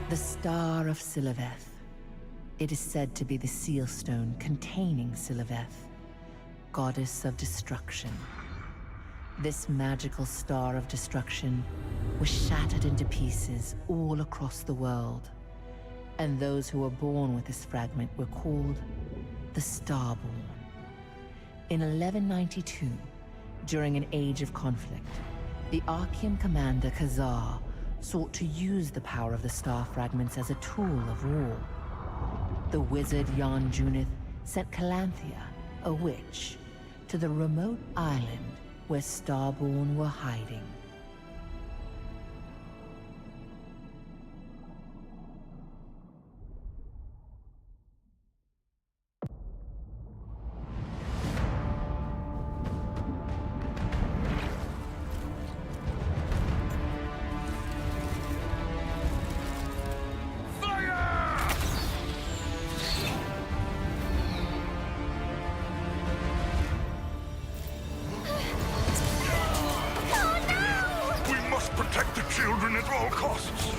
The Star of Siliveth. It is said to be the seal stone containing Siliveth, goddess of destruction. This magical star of destruction was shattered into pieces all across the world, and those who were born with this fragment were called the Starborn. In 1192, during an age of conflict, the Archean commander Khazar sought to use the power of the star fragments as a tool of war. The wizard Jan Junith sent Calanthea, a witch, to the remote island where Starborn were hiding. Protect the children at all costs.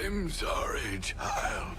I'm sorry, child.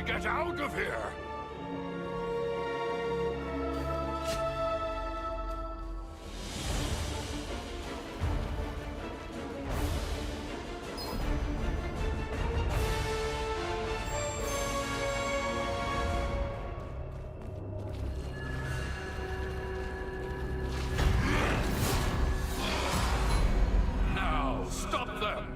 to get out of here! Now, stop them!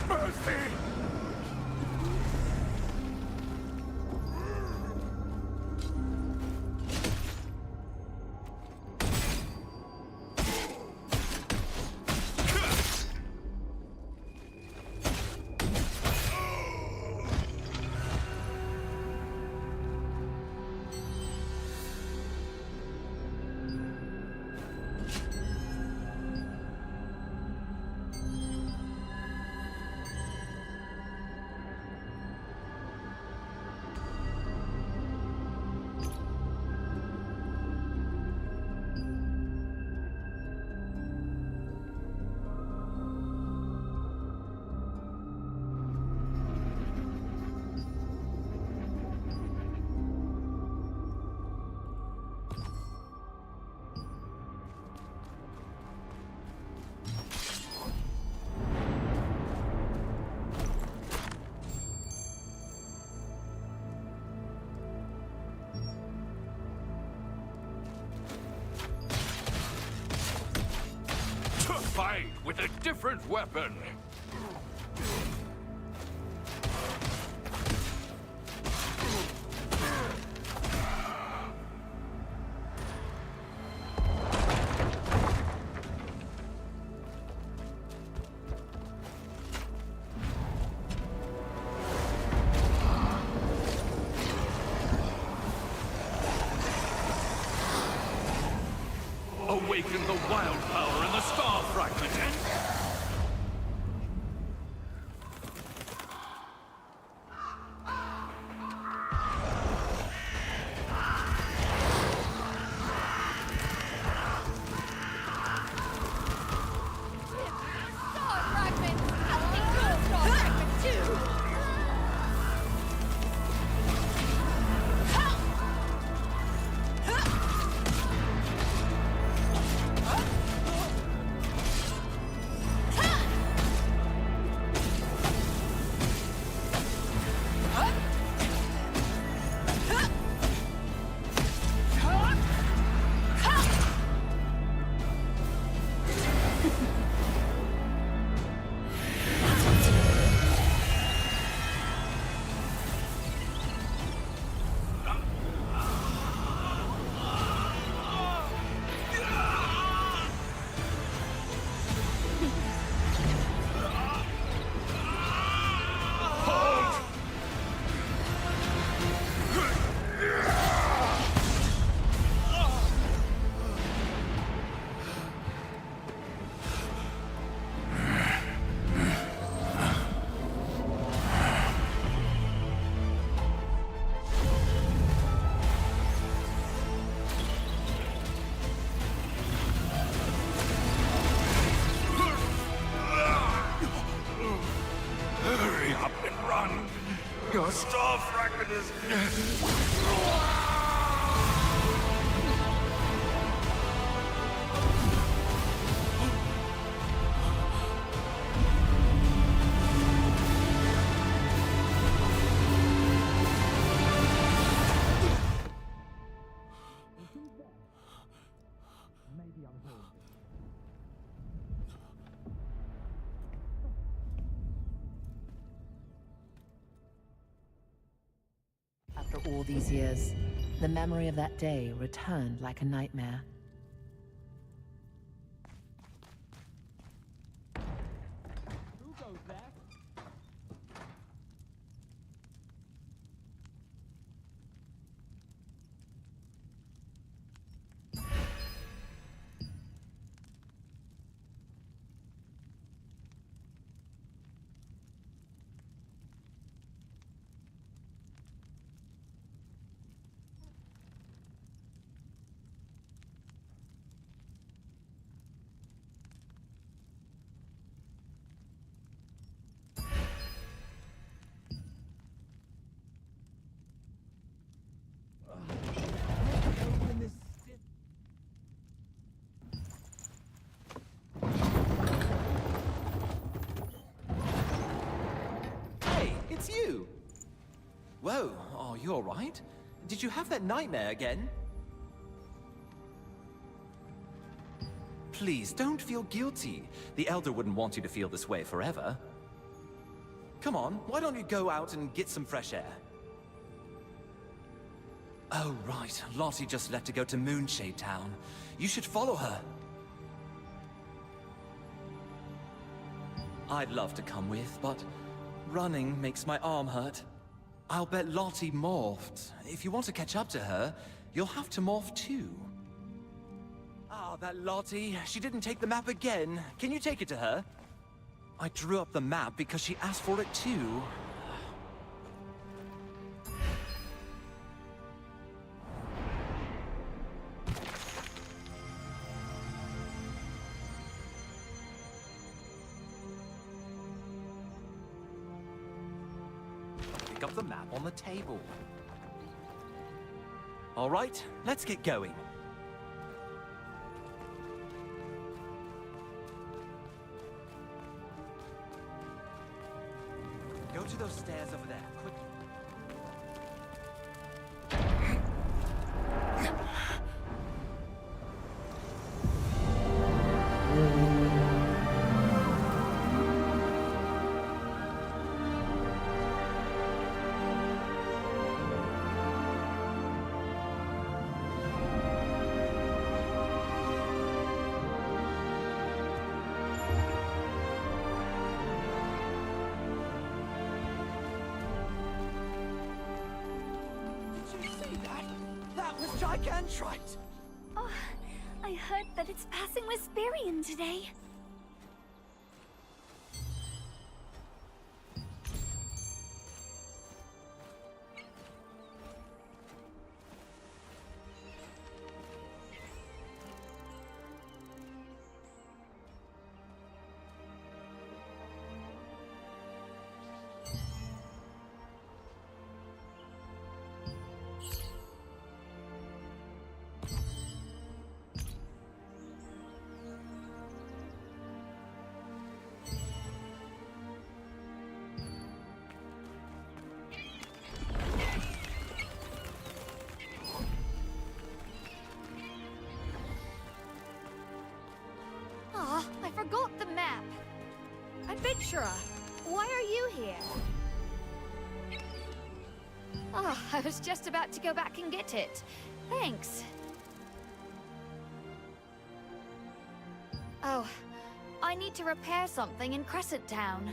Mercy! To fight with a different weapon! Awaken the wild power in the star fragment and... Star fragment! I'll take your star fragment too! Hurry up and run! Your star fragment is... After all these years, the memory of that day returned like a nightmare. Who goes there? it's you! Whoa, oh, you alright? Did you have that nightmare again? Please, don't feel guilty. The Elder wouldn't want you to feel this way forever. Come on, why don't you go out and get some fresh air? Oh, right. Lottie just left to go to Moonshade Town. You should follow her. I'd love to come with, but running makes my arm hurt. I'll bet Lottie morphed. If you want to catch up to her, you'll have to morph too. Ah, that Lottie. She didn't take the map again. Can you take it to her? I drew up the map because she asked for it too. Pick up the map on the table. All right, let's get going. Go to those stairs over there, quickly. Gigantrite! Oh, I heard that it's passing Wisperian today. I forgot the map. Adventurer, why are you here? Oh, I was just about to go back and get it. Thanks. Oh, I need to repair something in Crescent Town.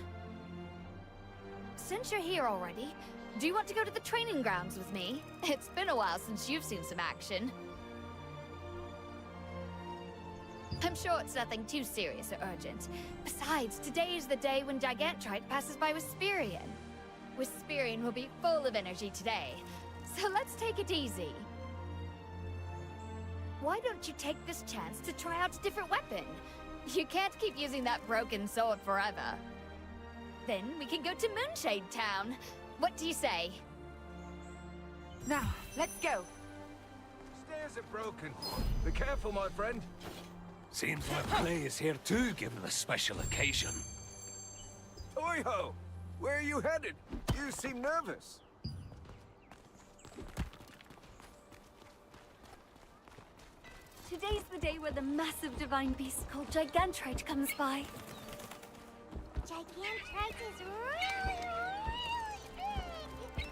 Since you're here already, do you want to go to the training grounds with me? It's been a while since you've seen some action. I'm sure it's nothing too serious or urgent. Besides, today is the day when Gigantrite passes by Wisperian. Wisperian will be full of energy today, so let's take it easy. Why don't you take this chance to try out a different weapon? You can't keep using that broken sword forever. Then we can go to Moonshade Town. What do you say? Now, let's go. Stairs are broken. Be careful, my friend. Seems like play is here too, given the special occasion. Oi-ho! Where are you headed? You seem nervous. Today's the day where the massive divine beast called Gigantrite comes by. Gigantrite is really big!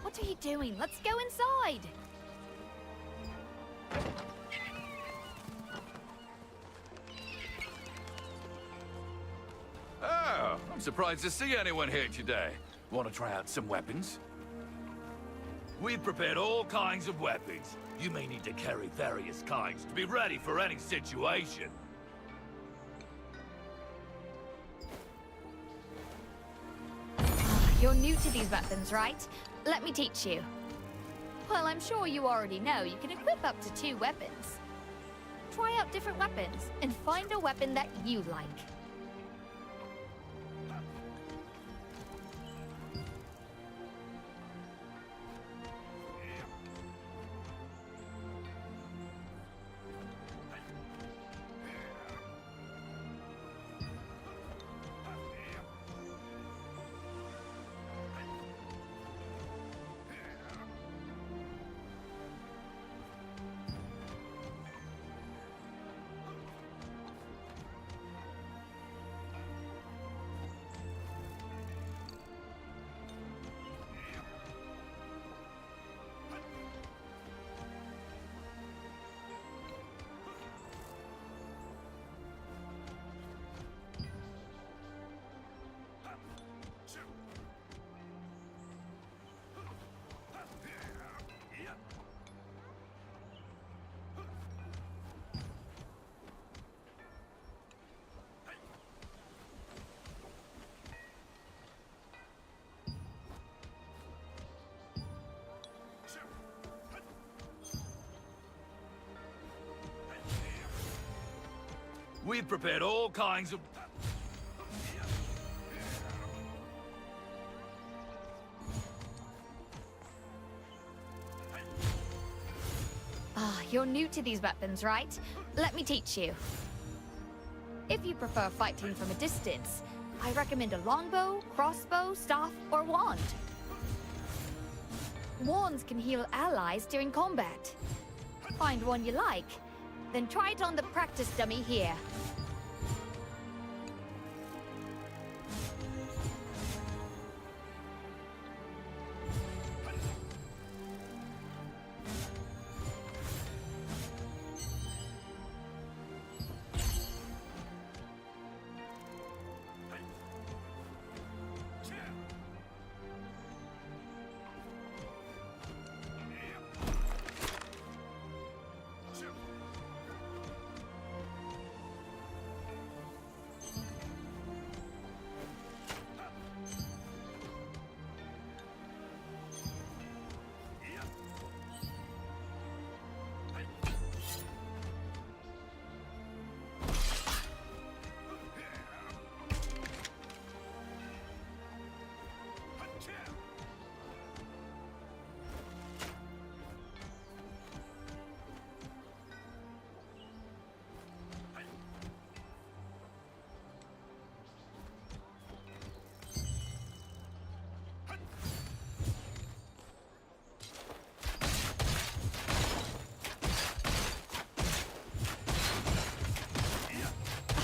What are you doing? Let's go inside! Oh, I'm surprised to see anyone here today. Want to try out some weapons? We've prepared all kinds of weapons. You may need to carry various kinds to be ready for any situation. You're new to these weapons, right? Let me teach you. Well, I'm sure you already know you can equip up to 2 weapons. Try out different weapons and find a weapon that you like. We've prepared all kinds of... Ah, you're new to these weapons, right? Let me teach you. If you prefer fighting from a distance, I recommend a longbow, crossbow, staff, or wand. Wands can heal allies during combat. Find one you like, then try it on the practice dummy here.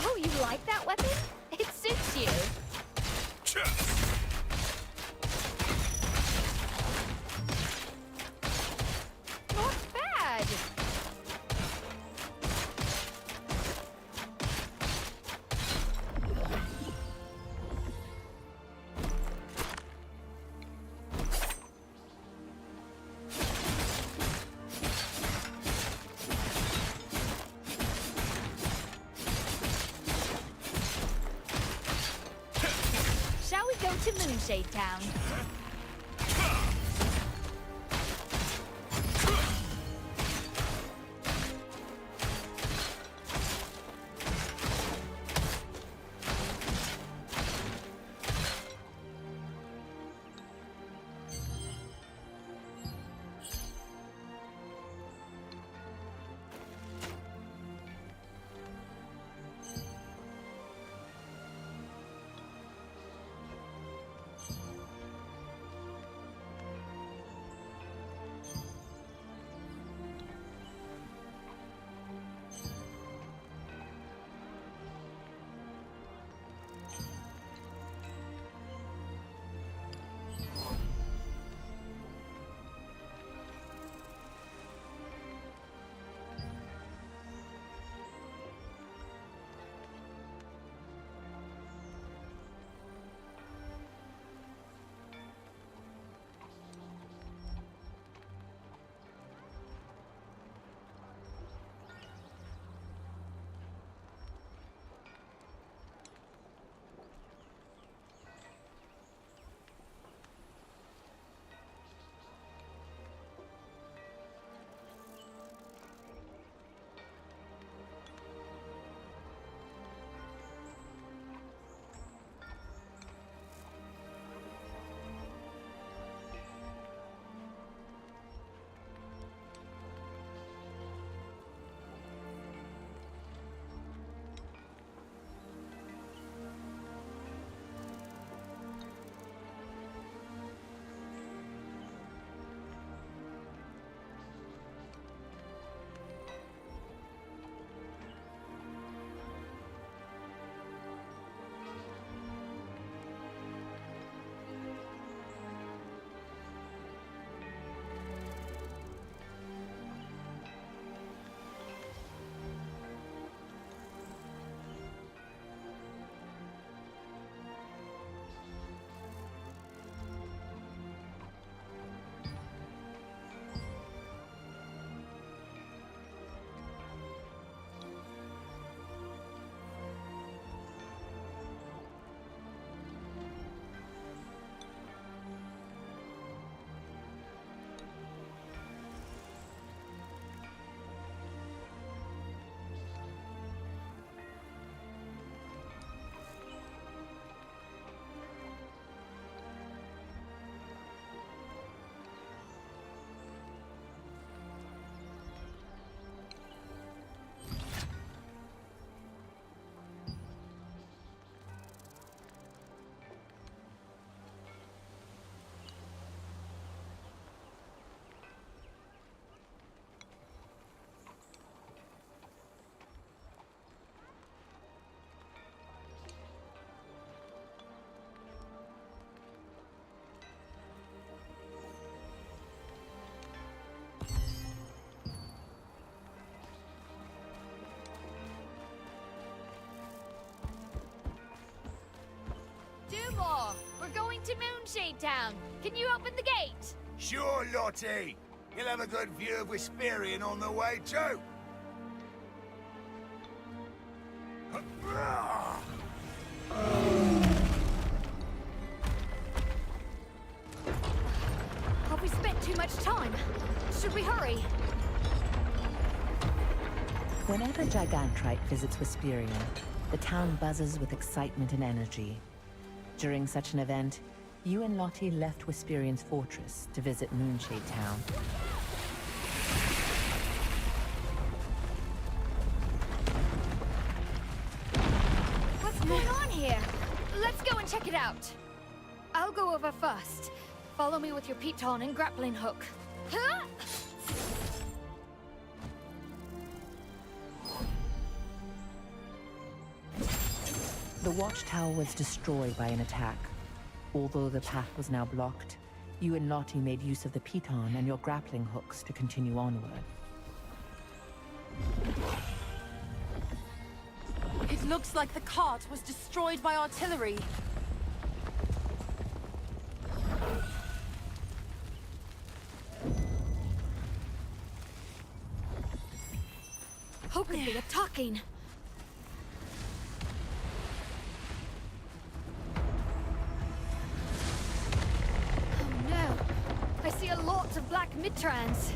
Oh, you like that weapon? It suits you. Not bad. Shall we go to Moonshade Town? for? We're going to Moonshade Town. Can you open the gate? Sure, Lottie. You'll have a good view of Wisperian on the way too. Have we spent too much time? Should we hurry? Whenever Gigantrite visits Wisperian, the town buzzes with excitement and energy. During such an event, you and Lottie left Wisperian's fortress to visit Moonshade Town. What's going on here? Let's go and check it out. I'll go over first. Follow me with your piton and grappling hook. Huh? The watchtower was destroyed by an attack. Although the path was now blocked, you and Lottie made use of the piton and your grappling hooks to continue onward. It looks like the cart was destroyed by artillery. Who could be attacking? Oh no! I see a lot of black mid-trans.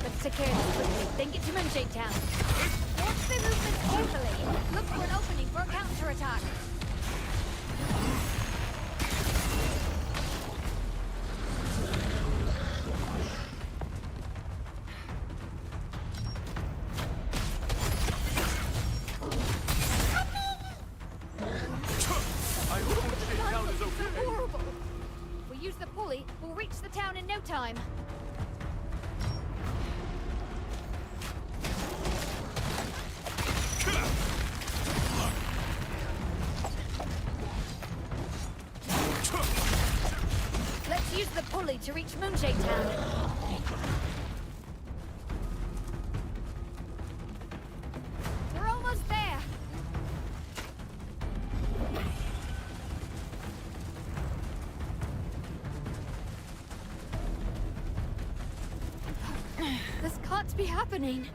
Let's take care of this quickly, then get to Moonshade Town. Watch the movement carefully. Look for an opening for a counterattack. Horrible! If we use the pulley, we'll reach the town in no time. Let's use the pulley to reach Moonshade Town. We're almost there. This can't be happening.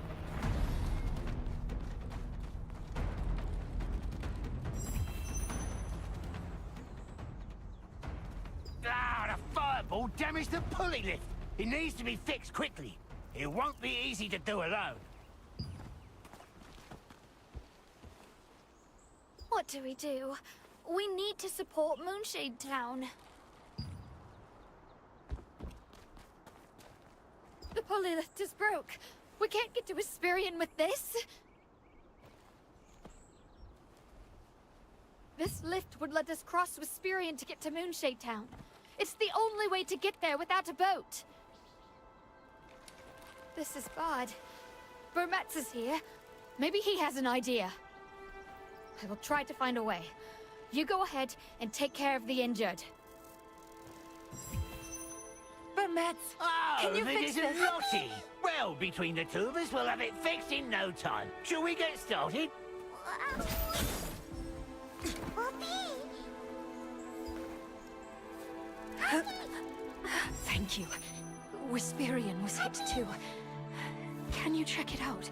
Ah, the fireball damaged the pulley lift. It needs to be fixed quickly. It won't be easy to do alone. What do? We need to support Moonshade Town. The pulley lift is broke. We can't get to Wisperian with this. This lift would let us cross Wisperian to get to Moonshade Town. It's the only way to get there without a boat. This is bad. Burmetz is here. Maybe he has an idea. I will try to find a way. You go ahead and take care of the injured. Burmetz, Oh, can you it fix isn't this? Lottie. Well, between the two of us, we'll have it fixed in no time. Shall we get started? Thank you. Wisperian was hit too. Can you check it out?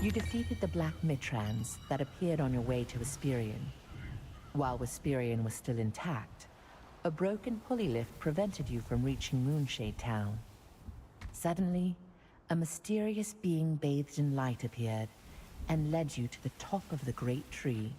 You defeated the Black Mitrans that appeared on your way to Wisperian. While Wisperian was still intact, a broken pulley lift prevented you from reaching Moonshade Town. Suddenly, a mysterious being bathed in light appeared and led you to the top of the great tree.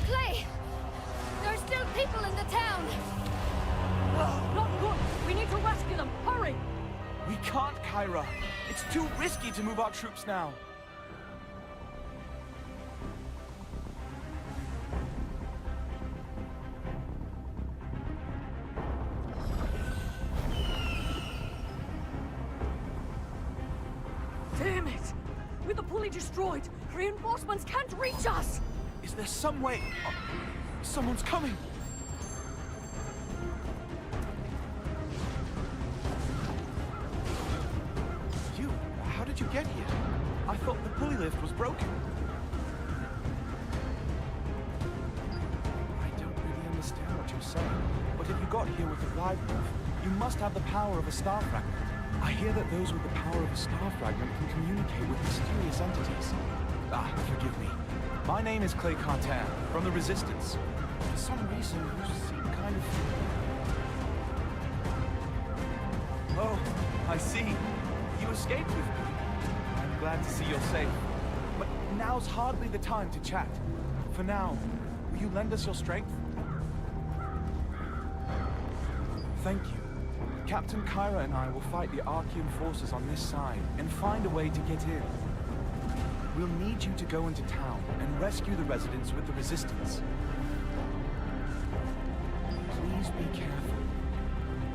Clay! There are still people in the town! Not good! We need to rescue them! Hurry! We can't, Kyra. It's too risky to move our troops now. Damn it! With the pulley destroyed, reinforcements can't reach us! Is there some way? Oh, someone's coming! You? How did you get here? I thought the pulley lift was broken. I don't really understand what you're saying, but if you got here with the glide path, you must have the power of a star fragment. I hear that those with the power of a star fragment can communicate with mysterious entities. Forgive me. My name is Clay Cartan, from the Resistance. For some reason, you seem kind of... Oh, I see. You escaped with me. I'm glad to see you're safe. But now's hardly the time to chat. For now, will you lend us your strength? Thank you. Captain Kyra and I will fight the Archean forces on this side and find a way to get in. We'll need you to go into town and rescue the residents with the Resistance. Please be careful.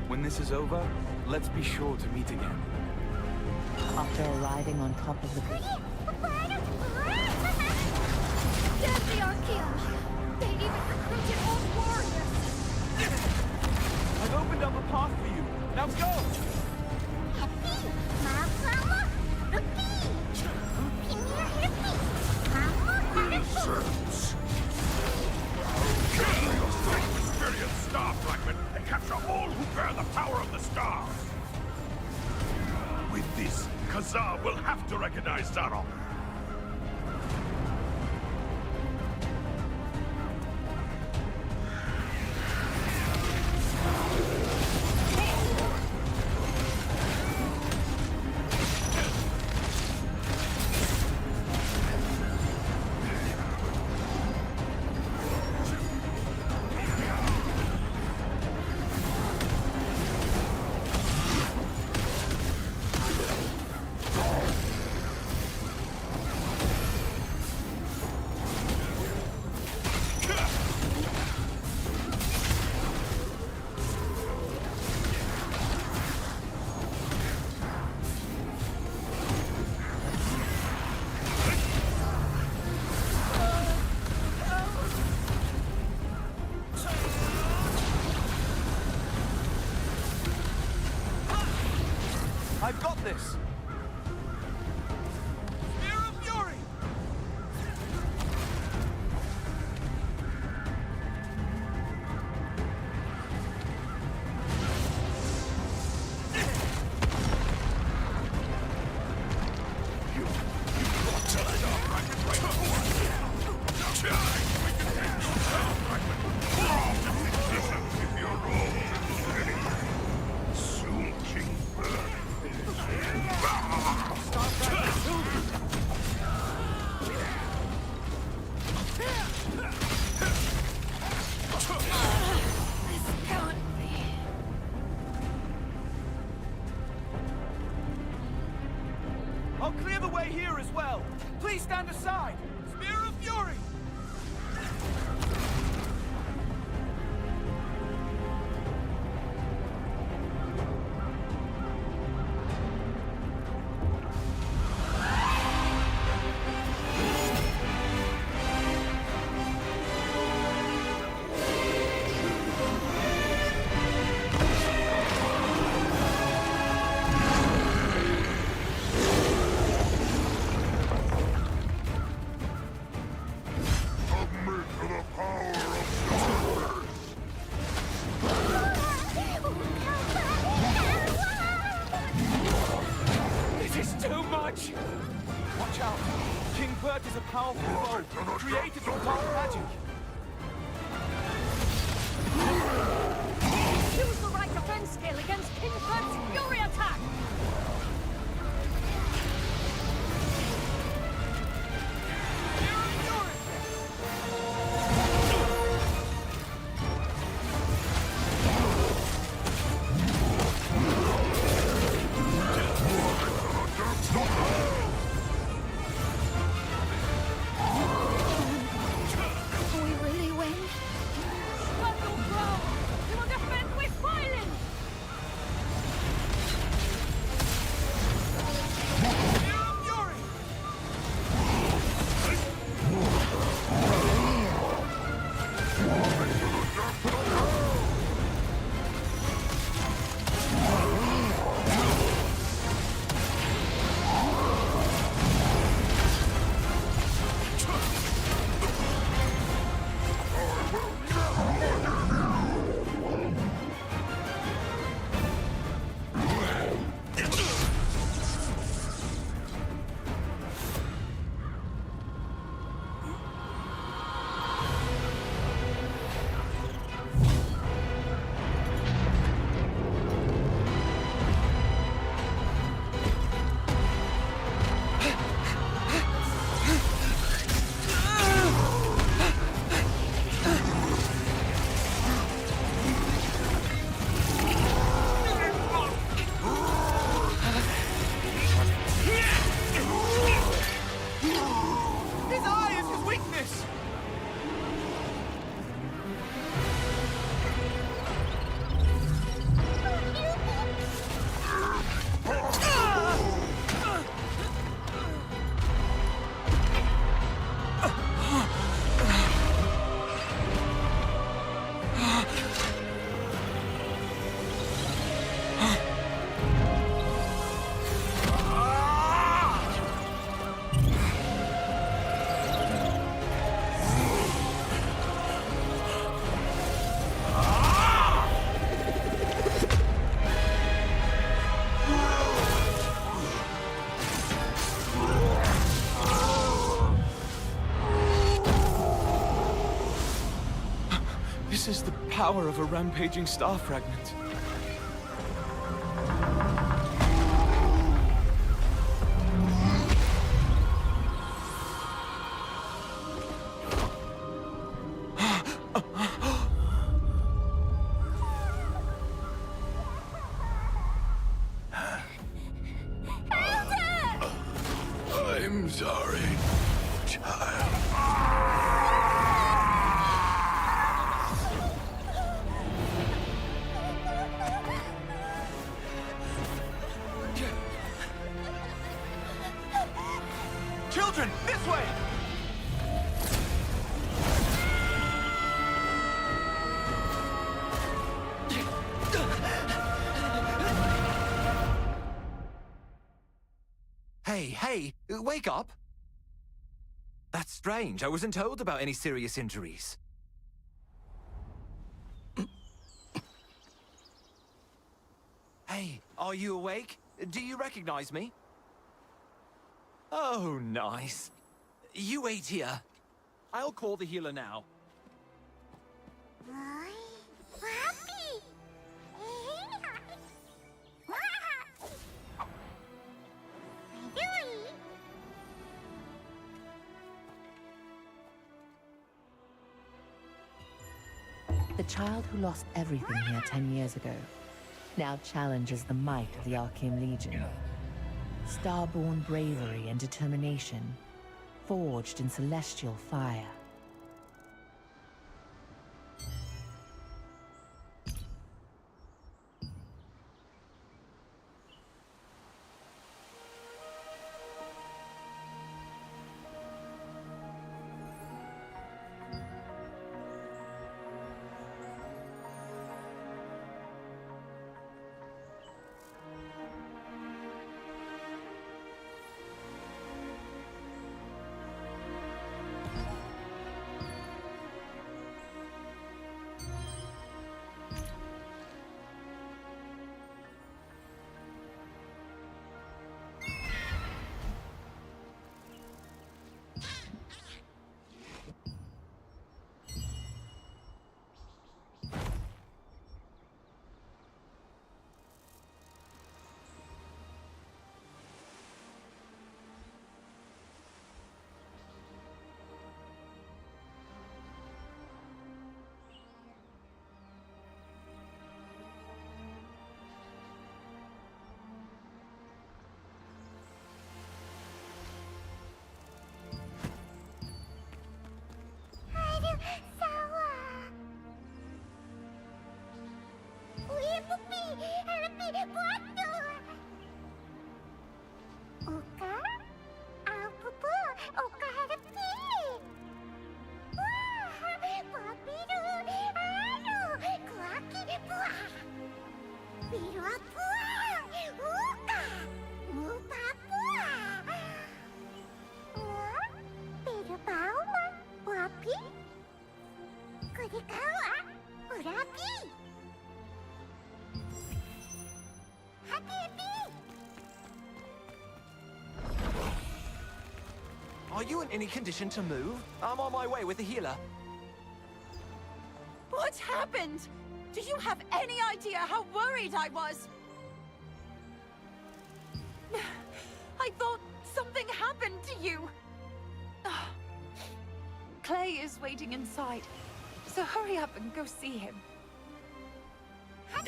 When this is over, let's be sure to meet again. After arriving on top of the... There's the Archeon! They even recruited old warriors! I've opened up a path for you. Now go! Experience star fragment and capture all who bear the power of the stars. With this, Khazar will have to recognize Zarok. I've got this! Spear of Fury! stand aside! Spear of Fury! This is too much! Watch out! King Bert is a powerful foe, created from dark magic. Use the right defense skill against King Bert's fury attack! We really win? Battle ground! We will defend with violence! This is the power of a rampaging star fragment. I'm sorry, child. Children, this way! Hey, wake up! That's strange. I wasn't told about any serious injuries. Hey, are you awake? Do you recognize me? Oh, nice. You wait here. I'll call the healer now. The child who lost everything here 10 years ago now challenges the might of the Arcane Legion. Starborn bravery and determination, forged in celestial fire. Are you in any condition to move? I'm on my way with the healer. What happened? Do you have any idea how worried I was? I thought something happened to you. Clay is waiting inside, so hurry up and go see him.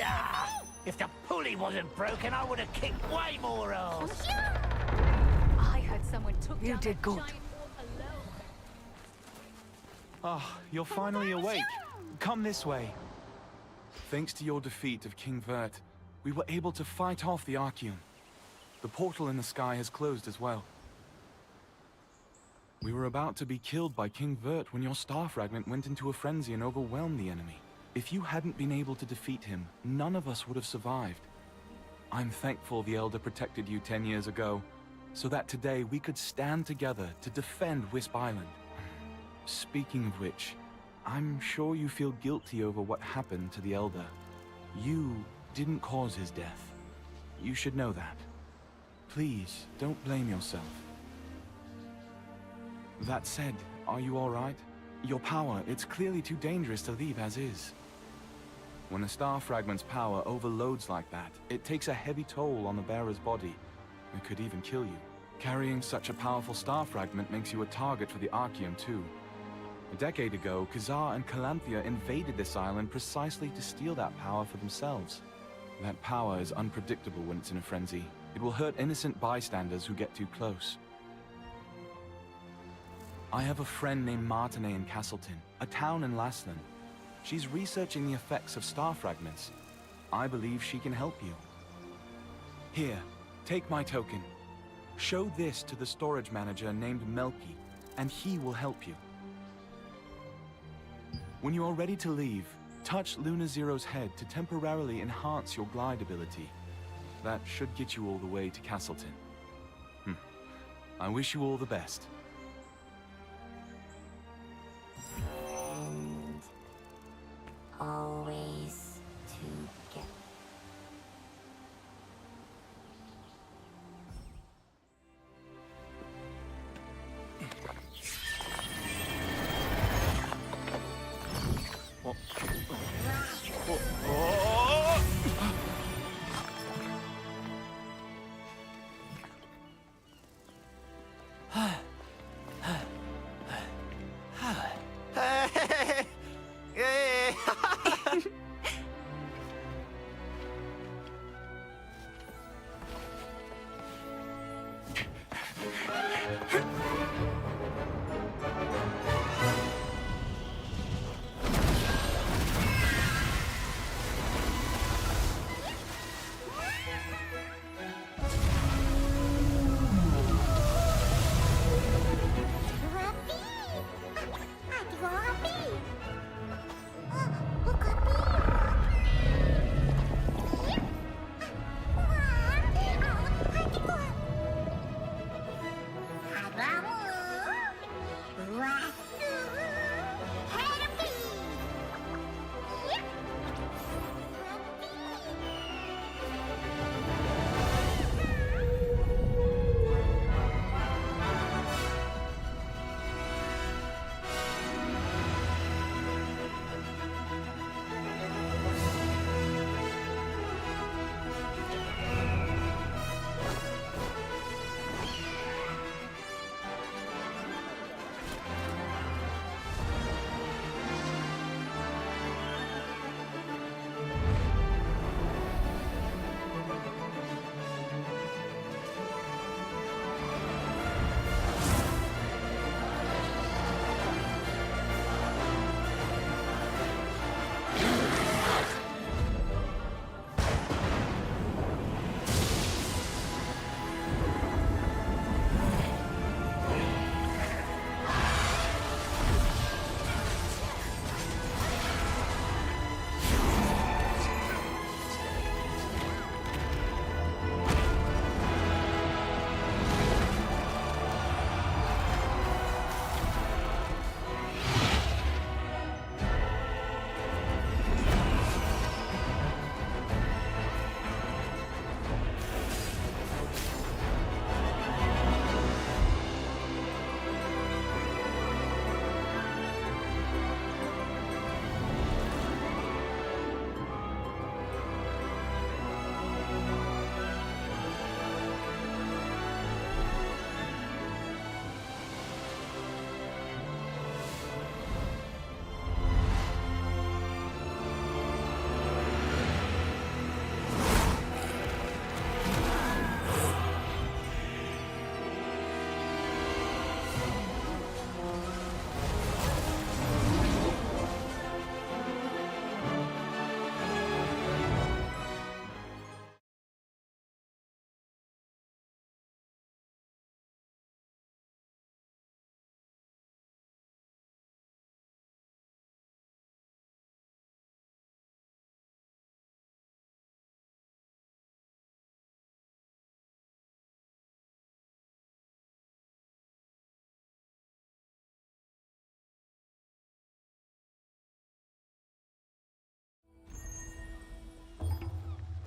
Ah, if the pulley wasn't broken, I would have kicked way more ass. I heard someone took You down did that good. giant wall alone. Ah, you're finally awake. Come this way. Thanks to your defeat of King Vert, we were able to fight off the Archeum. The portal in the sky has closed as well. We were about to be killed by King Vert when your star fragment went into a frenzy and overwhelmed the enemy. If you hadn't been able to defeat him, none of us would have survived. I'm thankful the Elder protected you 10 years ago, so that today we could stand together to defend Wisp Island. Speaking of which, I'm sure you feel guilty over what happened to the Elder. You didn't cause his death. You should know that. Please, don't blame yourself. That said, are you all right? Your power, it's clearly too dangerous to leave as is. When a star fragment's power overloads like that, it takes a heavy toll on the bearer's body. It could even kill you. Carrying such a powerful star fragment makes you a target for the Archeum too. A decade ago, Khazar and Calanthea invaded this island precisely to steal that power for themselves. That power is unpredictable when it's in a frenzy. It will hurt innocent bystanders who get too close. I have a friend named Martinet in Castleton, a town in Lasland. She's researching the effects of star fragments. I believe she can help you. Here, take my token. Show this to the storage manager named Melky, and he will help you. When you are ready to leave, touch Luna Zero's head to temporarily enhance your glide ability. That should get you all the way to Castleton. I wish you all the best. And always together.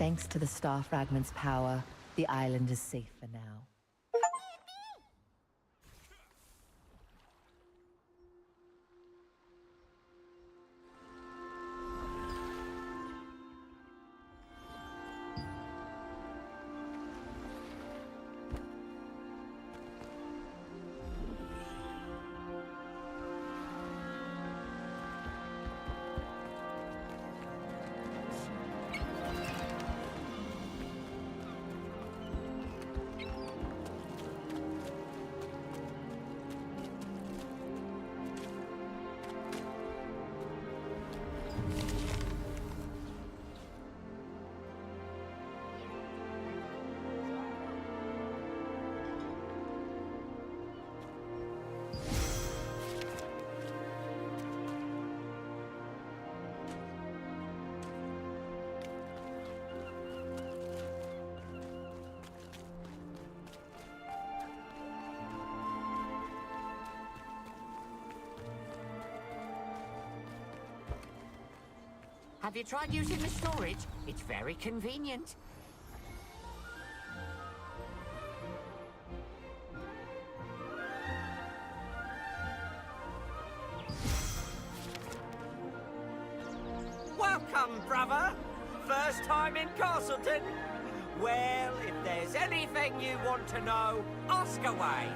Thanks to the star fragment's power, the island is safe for now. Have you tried using the storage? It's very convenient. Welcome, brother. First time in Castleton? Well, if there's anything you want to know, ask away.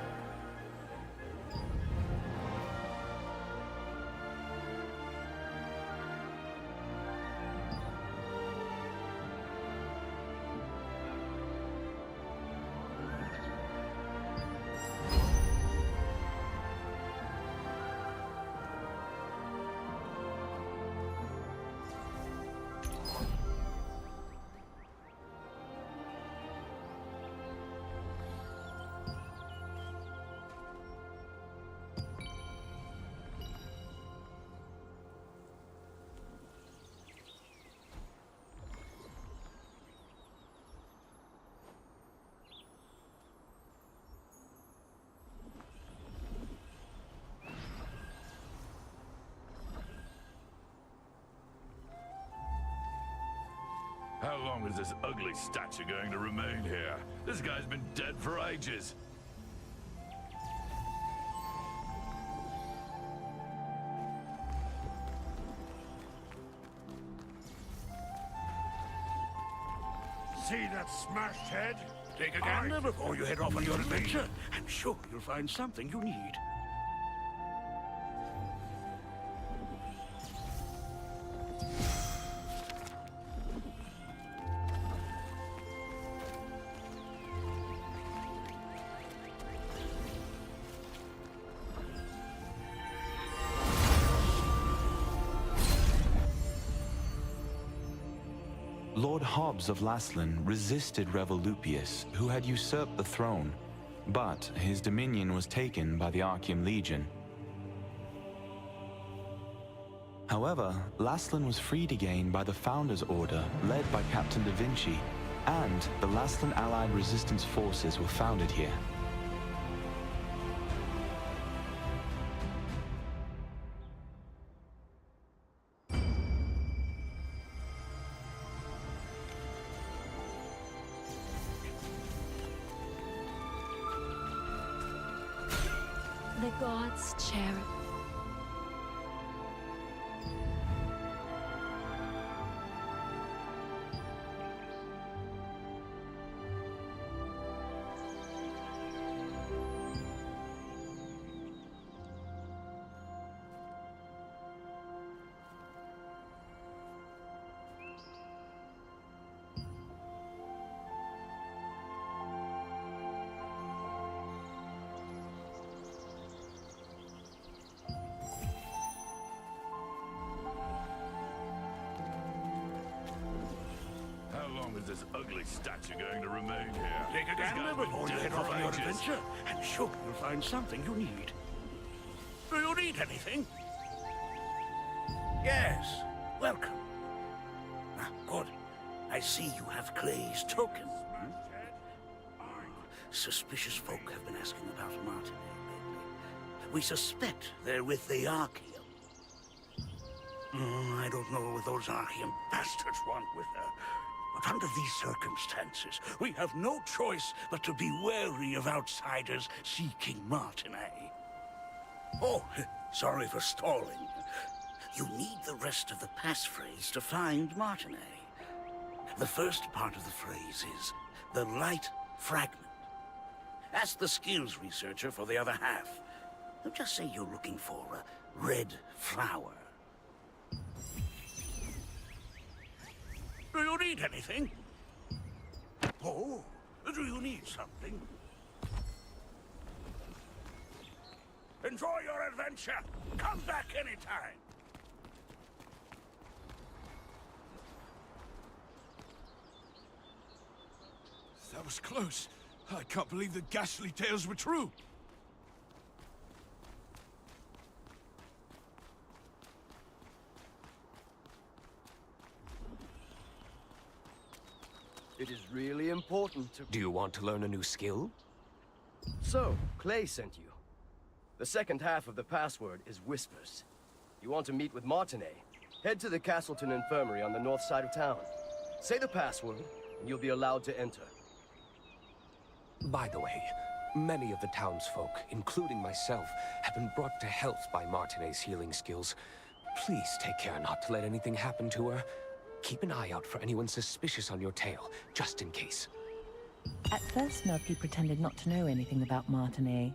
How long is this ugly statue going to remain here? This guy's been dead for ages. See that smashed head? Take a gander before you head off on your adventure. I'm sure you'll find something you need. Lord Hobbs of Laslan resisted Revolupius, who had usurped the throne, but his dominion was taken by the Archean Legion. However, Laslan was freed again by the Founders Order, led by Captain Da Vinci, and the Laslan Allied Resistance Forces were founded here. The gods cherish. Is this ugly statue going to remain here? Take a gander before you head off on your adventure. I'm sure you'll find something you need. Do you need anything? Yes. Welcome. Ah, good. I see you have Clay's token. Suspicious folk have been asking about Martin lately. We suspect they're with the Archean. I don't know what those Archean bastards want with her. But under these circumstances, we have no choice but to be wary of outsiders seeking Martinez. Oh, sorry for stalling. You need the rest of the passphrase to find Martinez. The first part of the phrase is the light fragment. Ask the skills researcher for the other half. Just say you're looking for a red flower. Do you need anything? Oh, do you need something? Enjoy your adventure. Come back anytime. That was close. I can't believe the ghastly tales were true. It is really important to... Do you want to learn a new skill? So, Clay sent you. The second half of the password is Whispers. You want to meet with Martinez? Head to the Castleton Infirmary on the north side of town. Say the password, and you'll be allowed to enter. By the way, many of the townsfolk, including myself, have been brought to health by Martinez's healing skills. Please take care not to let anything happen to her. Keep an eye out for anyone suspicious on your tail, just in case. At first, Melky pretended not to know anything about Martinez.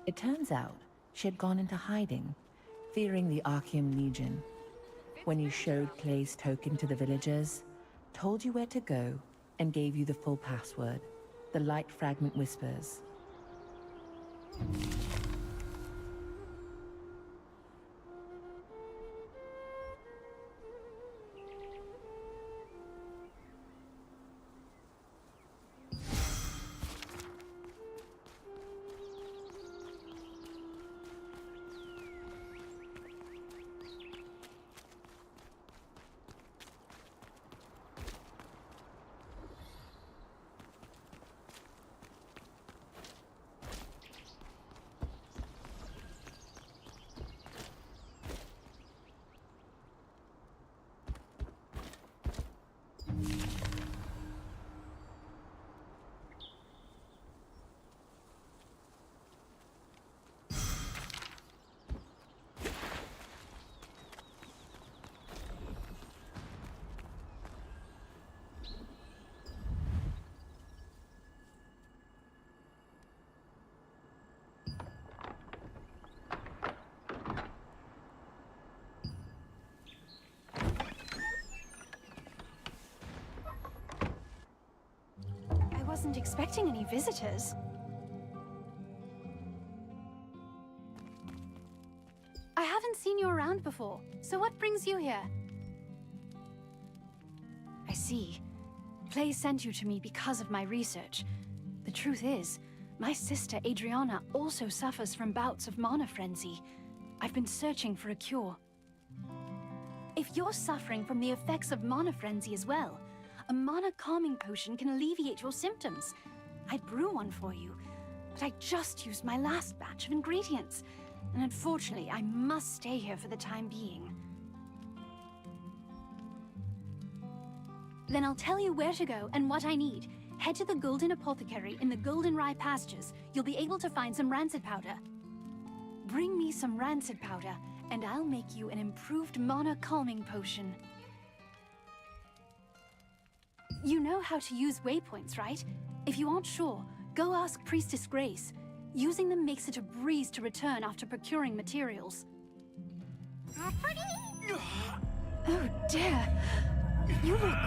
It turns out she had gone into hiding, fearing the Archeum Legion. When you showed Clay's token to the villagers, told you where to go, and gave you the full password, the light fragment Whispers. I wasn't expecting any visitors. I haven't seen you around before, so what brings you here? I see. Clay sent you to me because of my research. The truth is, my sister Adriana also suffers from bouts of mana frenzy. I've been searching for a cure. If you're suffering from the effects of mana frenzy as well, a mana calming potion can alleviate your symptoms. I'd brew one for you, but I just used my last batch of ingredients, and unfortunately, I must stay here for the time being. Then I'll tell you where to go and what I need. Head to the Golden Apothecary in the Golden Rye pastures. You'll be able to find some rancid powder. Bring me some rancid powder, and I'll make you an improved mana calming potion. You know how to use waypoints, right? If you aren't sure, go ask Priestess Grace. Using them makes it a breeze to return after procuring materials. Oh dear! You look...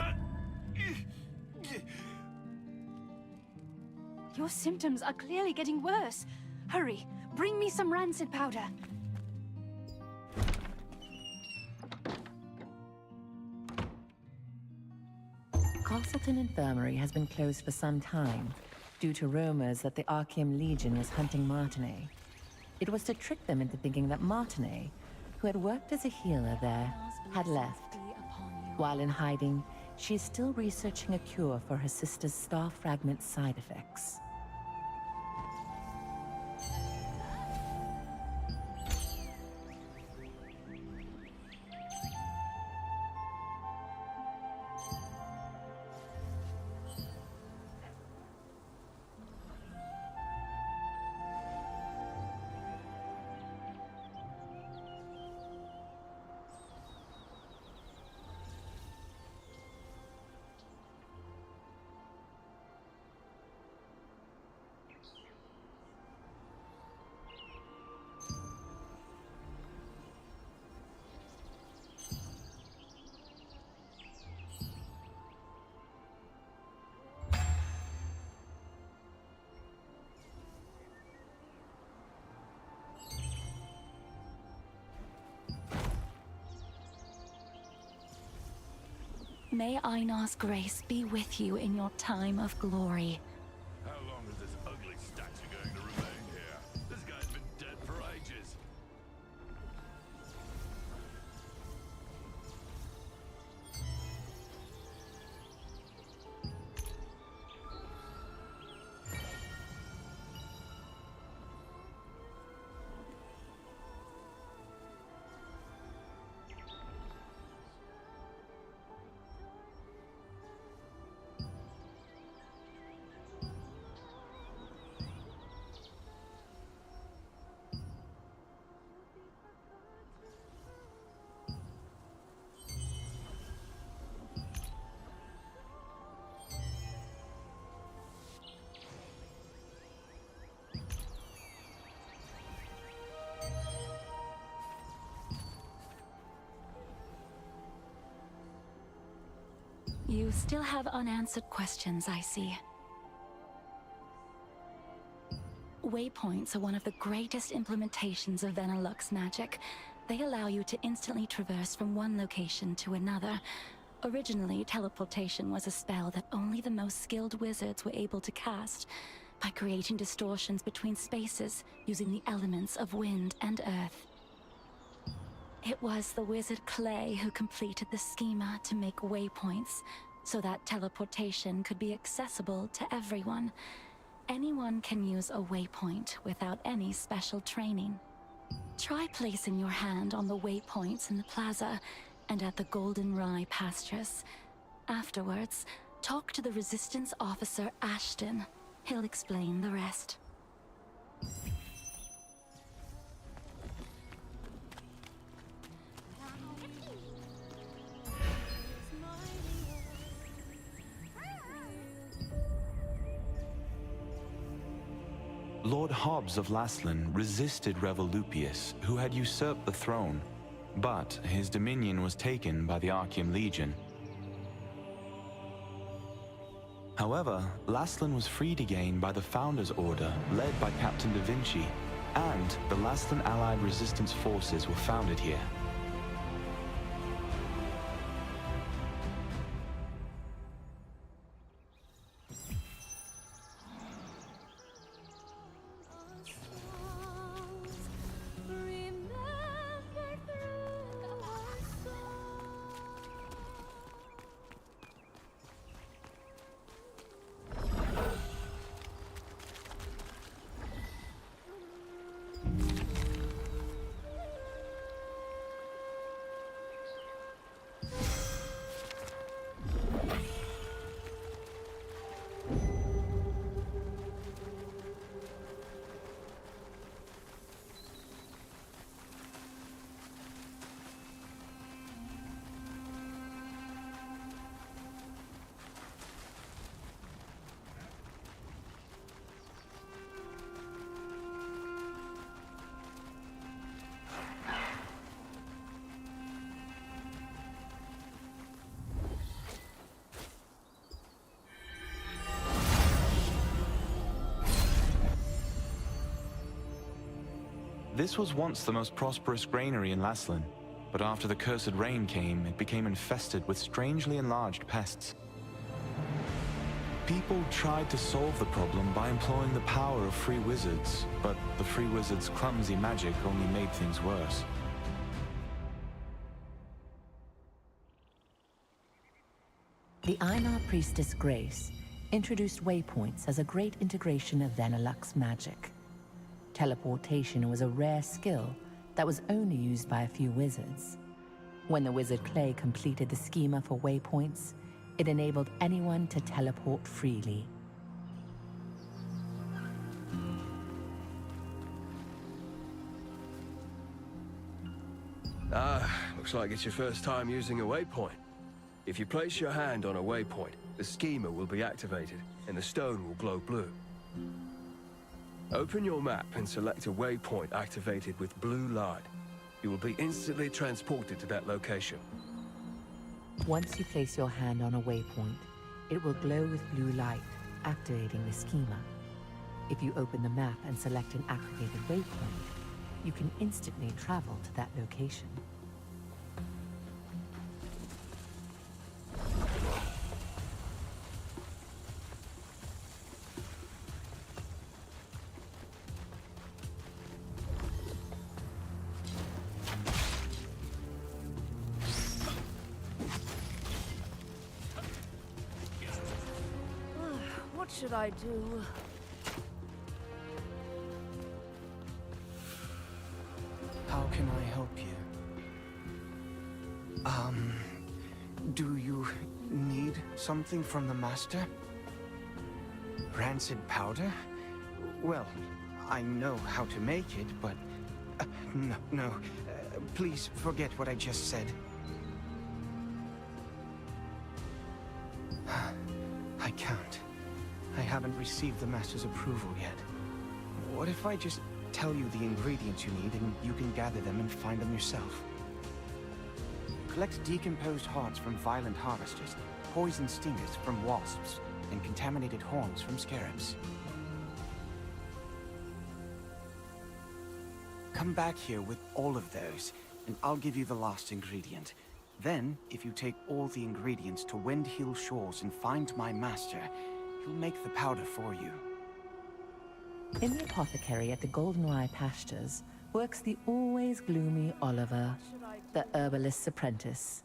Your symptoms are clearly getting worse. Hurry, bring me some rancid powder. Castleton Infirmary has been closed for some time, due to rumors that the Archeum Legion was hunting Martinez. It was to trick them into thinking that Martinez, who had worked as a healer there, had left. While in hiding, she is still researching a cure for her sister's star fragment side effects. May Einar's grace be with you in your time of glory. How long is this ugly statue going to remain here? This guy's been dead for ages. You still have unanswered questions, I see. Waypoints are one of the greatest implementations of Venelux magic. They allow you to instantly traverse from one location to another. Originally, teleportation was a spell that only the most skilled wizards were able to cast, by creating distortions between spaces using the elements of wind and earth. It was the wizard Clay who completed the schema to make waypoints, so that teleportation could be accessible to everyone. Anyone can use a waypoint without any special training. Try placing your hand on the waypoints in the plaza and at the Golden Rye pastures. Afterwards, talk to the Resistance officer Ashton. He'll explain the rest. Lord Hobbs of Laslan resisted Revolupius, who had usurped the throne, but his dominion was taken by the Archeum Legion. However, Laslan was freed again by the Founders Order, led by Captain Da Vinci, and the Laslan Allied Resistance forces were founded here. This was once the most prosperous granary in Laslan, but after the cursed rain came, it became infested with strangely enlarged pests. People tried to solve the problem by employing the power of free wizards, but the free wizards' clumsy magic only made things worse. The Einar priestess Grace introduced waypoints as a great integration of Venelux magic. Teleportation was a rare skill that was only used by a few wizards. When the wizard Clay completed the schema for waypoints, it enabled anyone to teleport freely. Looks like it's your first time using a waypoint. If you place your hand on a waypoint, the schema will be activated, and the stone will glow blue. Open your map and select a waypoint activated with blue light. You will be instantly transported to that location. Once you place your hand on a waypoint, it will glow with blue light, activating the schema. If you open the map and select an activated waypoint, you can instantly travel to that location. should I do? How can I help you? Do you need something from the Master? Rancid powder? Well, I know how to make it, but... no. Please forget what I just said. I can't. I haven't received the Master's approval yet. What if I just tell you the ingredients you need and you can gather them and find them yourself? Collect decomposed hearts from violent harvesters, poison stingers from wasps, and contaminated horns from scarabs. Come back here with all of those, and I'll give you the last ingredient. Then, if you take all the ingredients to Windhill Shores and find my master, he'll make the powder for you. In the apothecary at the Goldenrye Pastures works the always gloomy Oliver, the herbalist's apprentice.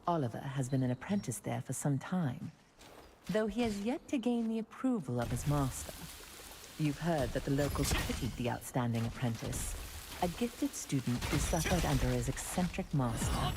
Oliver has been an apprentice there for some time, though he has yet to gain the approval of his master. You've heard that the locals pitied the outstanding apprentice, a gifted student who suffered under his eccentric master.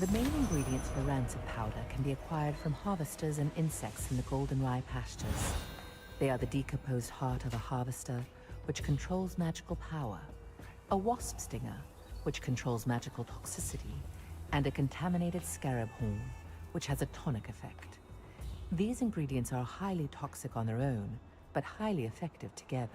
The main ingredients for rancid powder can be acquired from harvesters and insects in the Goldenrye Pastures. They are the decomposed heart of a harvester, which controls magical power, a wasp stinger, which controls magical toxicity, and a contaminated scarab horn, which has a tonic effect. These ingredients are highly toxic on their own, but highly effective together.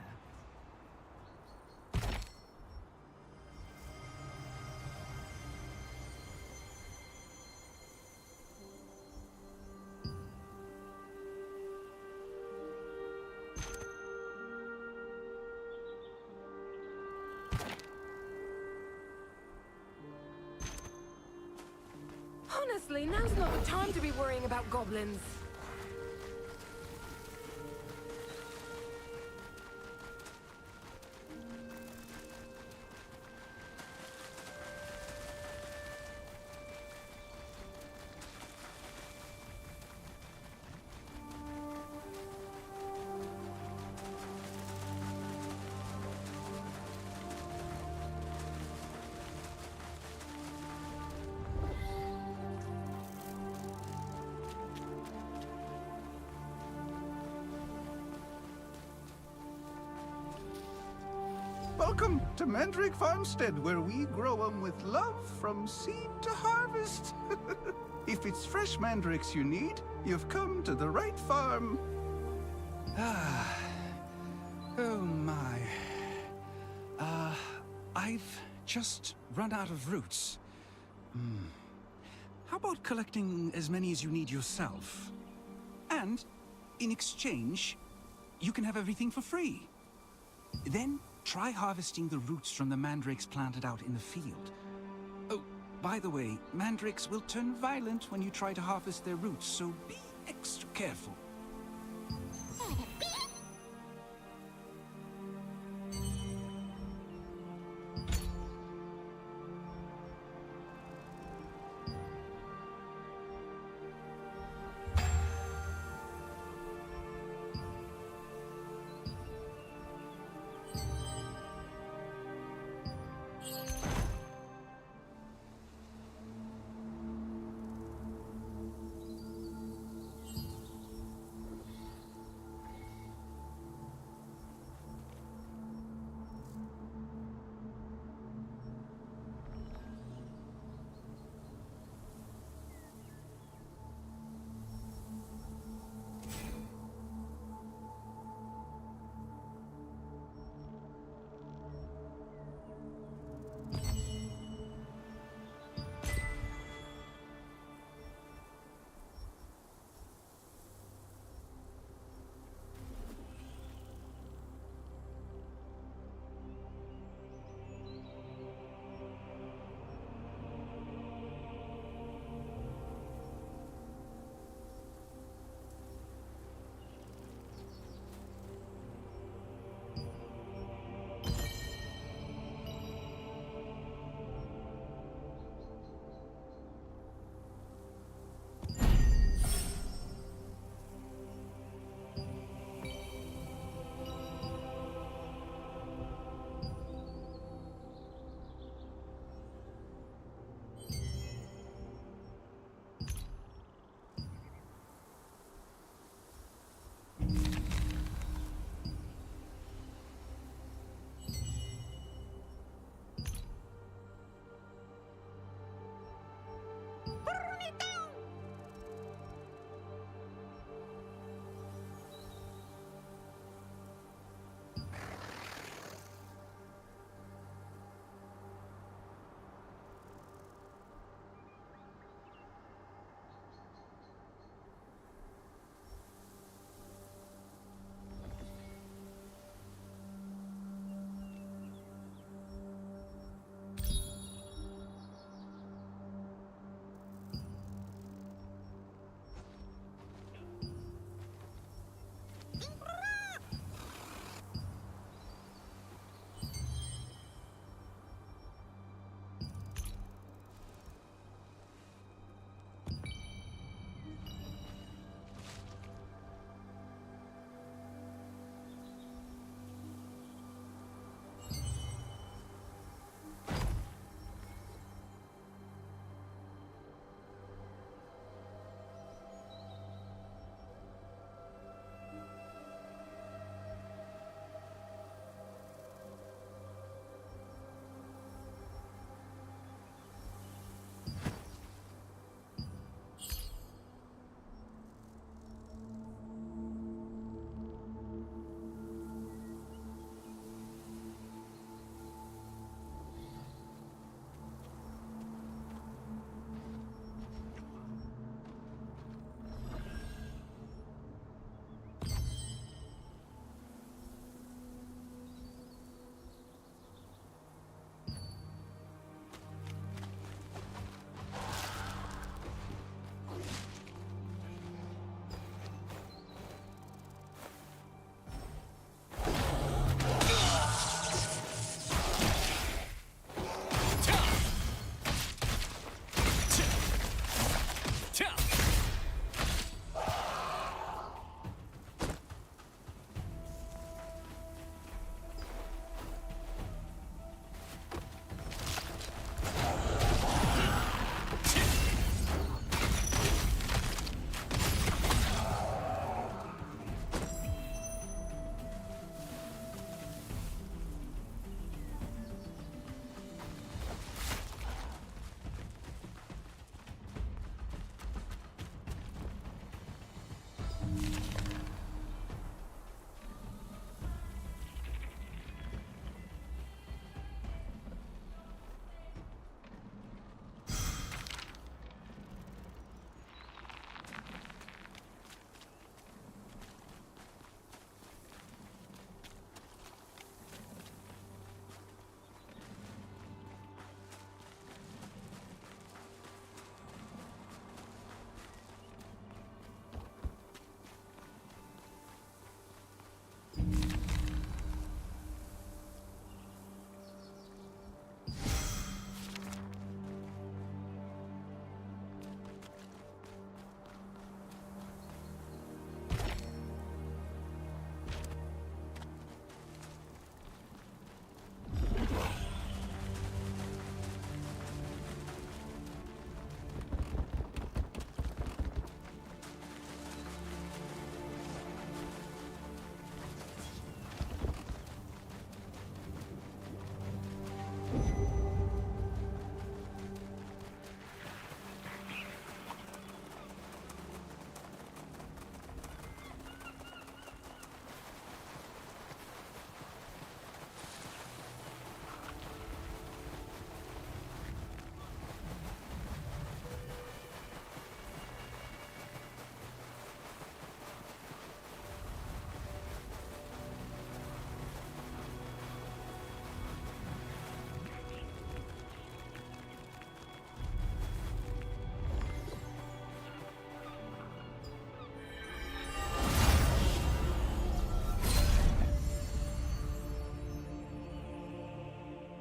Honestly, now's not the time to be worrying about goblins. Welcome to Mandrake Farmstead, where we grow 'em with love from seed to harvest. If it's fresh mandrakes you need, you've come to the right farm. Oh my. I've just run out of roots. How about collecting as many as you need yourself? And, in exchange, you can have everything for free. Then, try harvesting the roots from the mandrakes planted out in the field. Oh, by the way, mandrakes will turn violent when you try to harvest their roots, so be extra careful.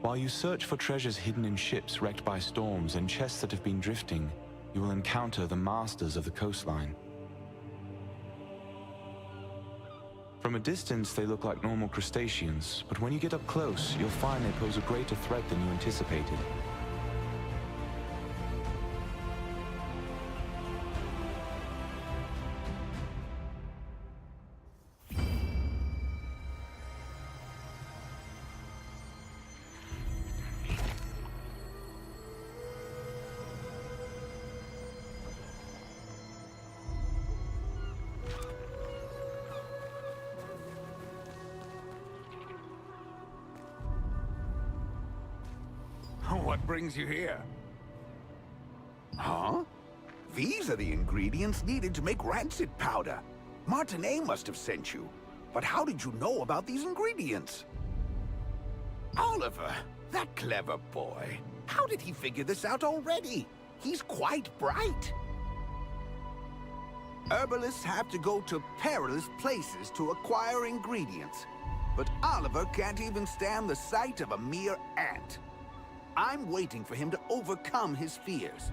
While you search for treasures hidden in ships wrecked by storms and chests that have been drifting, you will encounter the masters of the coastline. From a distance, they look like normal crustaceans, but when you get up close, you'll find they pose a greater threat than you anticipated. What brings you here? Huh? These are the ingredients needed to make rancid powder. Martinet must have sent you. But how did you know about these ingredients? Oliver, that clever boy. How did he figure this out already? He's quite bright. Herbalists have to go to perilous places to acquire ingredients. But Oliver can't even stand the sight of a mere ant. I'm waiting for him to overcome his fears.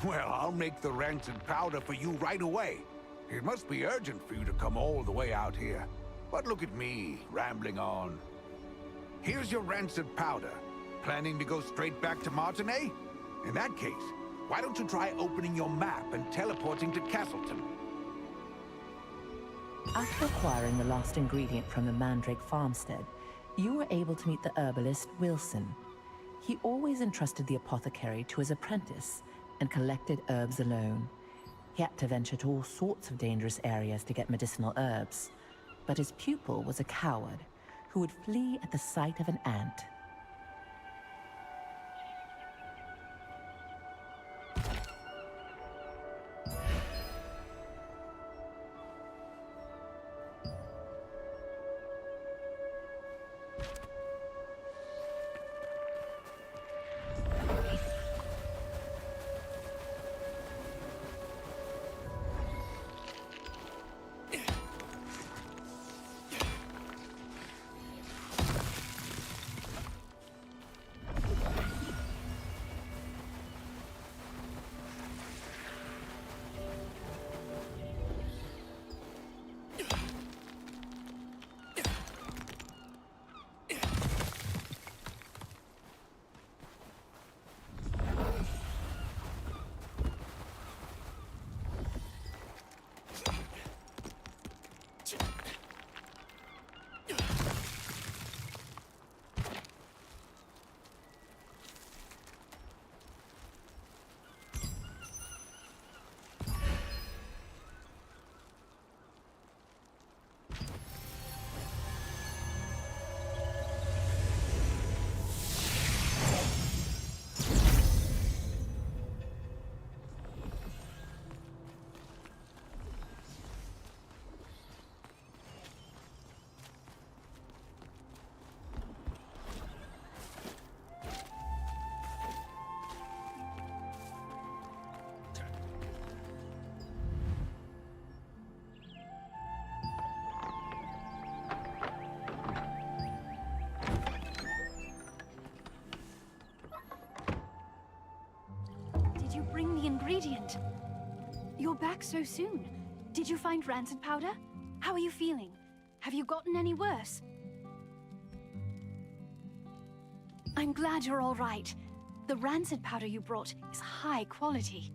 Well, I'll make the rancid powder for you right away. It must be urgent for you to come all the way out here. But look at me, rambling on. Here's your rancid powder. Planning to go straight back to Martinet? In that case, why don't you try opening your map and teleporting to Castleton? After acquiring the last ingredient from the Mandrake farmstead, you were able to meet the herbalist Wilson. He always entrusted the apothecary to his apprentice and collected herbs alone. He had to venture to all sorts of dangerous areas to get medicinal herbs, but his pupil was a coward who would flee at the sight of an ant. Did you bring the ingredient? You're back so soon. Did you find rancid powder? How are you feeling? Have you gotten any worse? I'm glad you're all right. The rancid powder you brought is high quality.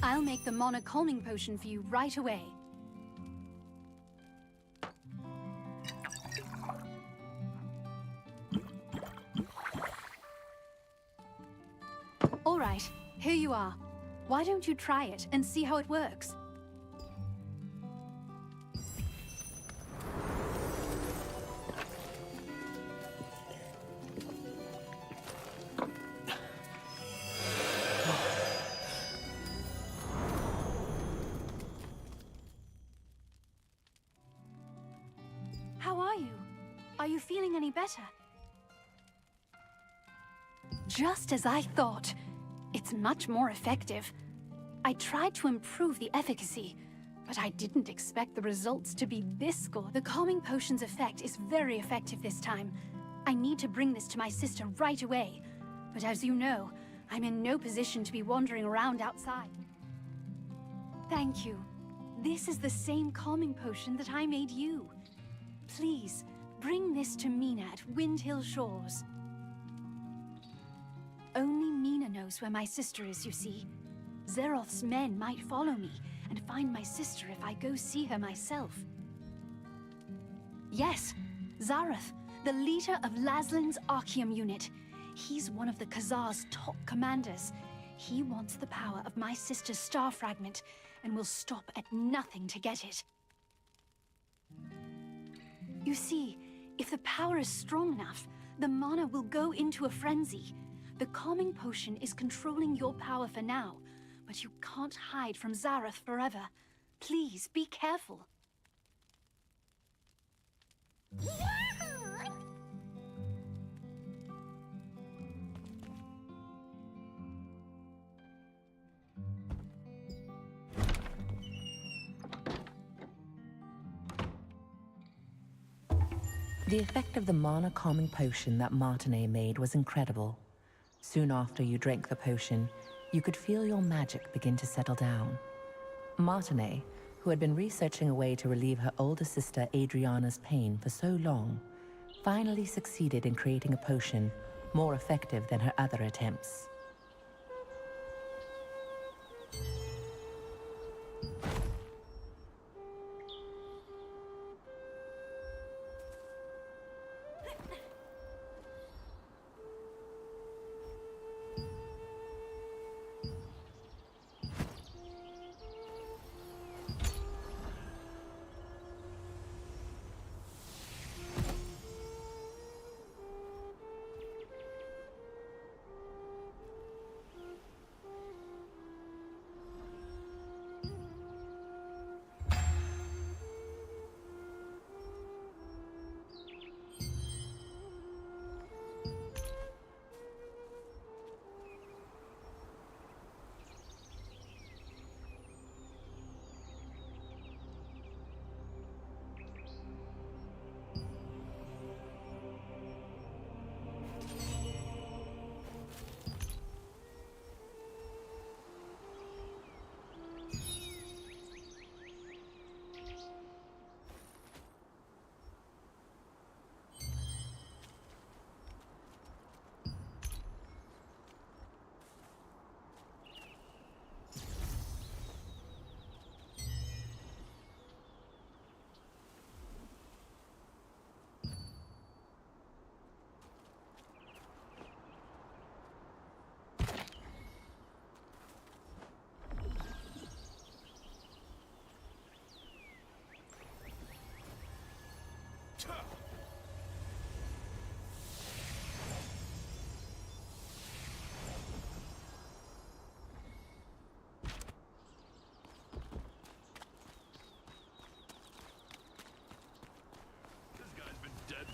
I'll make the Mana calming potion for you right away. All right, here you are. Why don't you try it and see how it works? How are you? Are you feeling any better? Just as I thought. It's much more effective. I tried to improve the efficacy, But I didn't expect the results to be this good. The calming potion's effect is very effective this time. I need to bring this to my sister right away. But as you know, I'm in no position to be wandering around outside. Thank you. This is the same calming potion that I made you. Please, bring this to Mina at Windhill Shores. Only Mina knows where my sister is, you see. Zeroth's men might follow me and find my sister if I go see her myself. Yes, Zareth, the leader of Laslin's Archeum unit. He's one of the Khazar's top commanders. He wants the power of my sister's star fragment and will stop at nothing to get it. You see, if the power is strong enough, the mana will go into a frenzy. The calming potion is controlling your power for now, but you can't hide from Zareth forever. Please, be careful. The effect of the mana calming potion that Martinet made was incredible. Soon after you drank the potion, you could feel your magic begin to settle down. Martinet, who had been researching a way to relieve her older sister Adriana's pain for so long, finally succeeded in creating a potion more effective than her other attempts.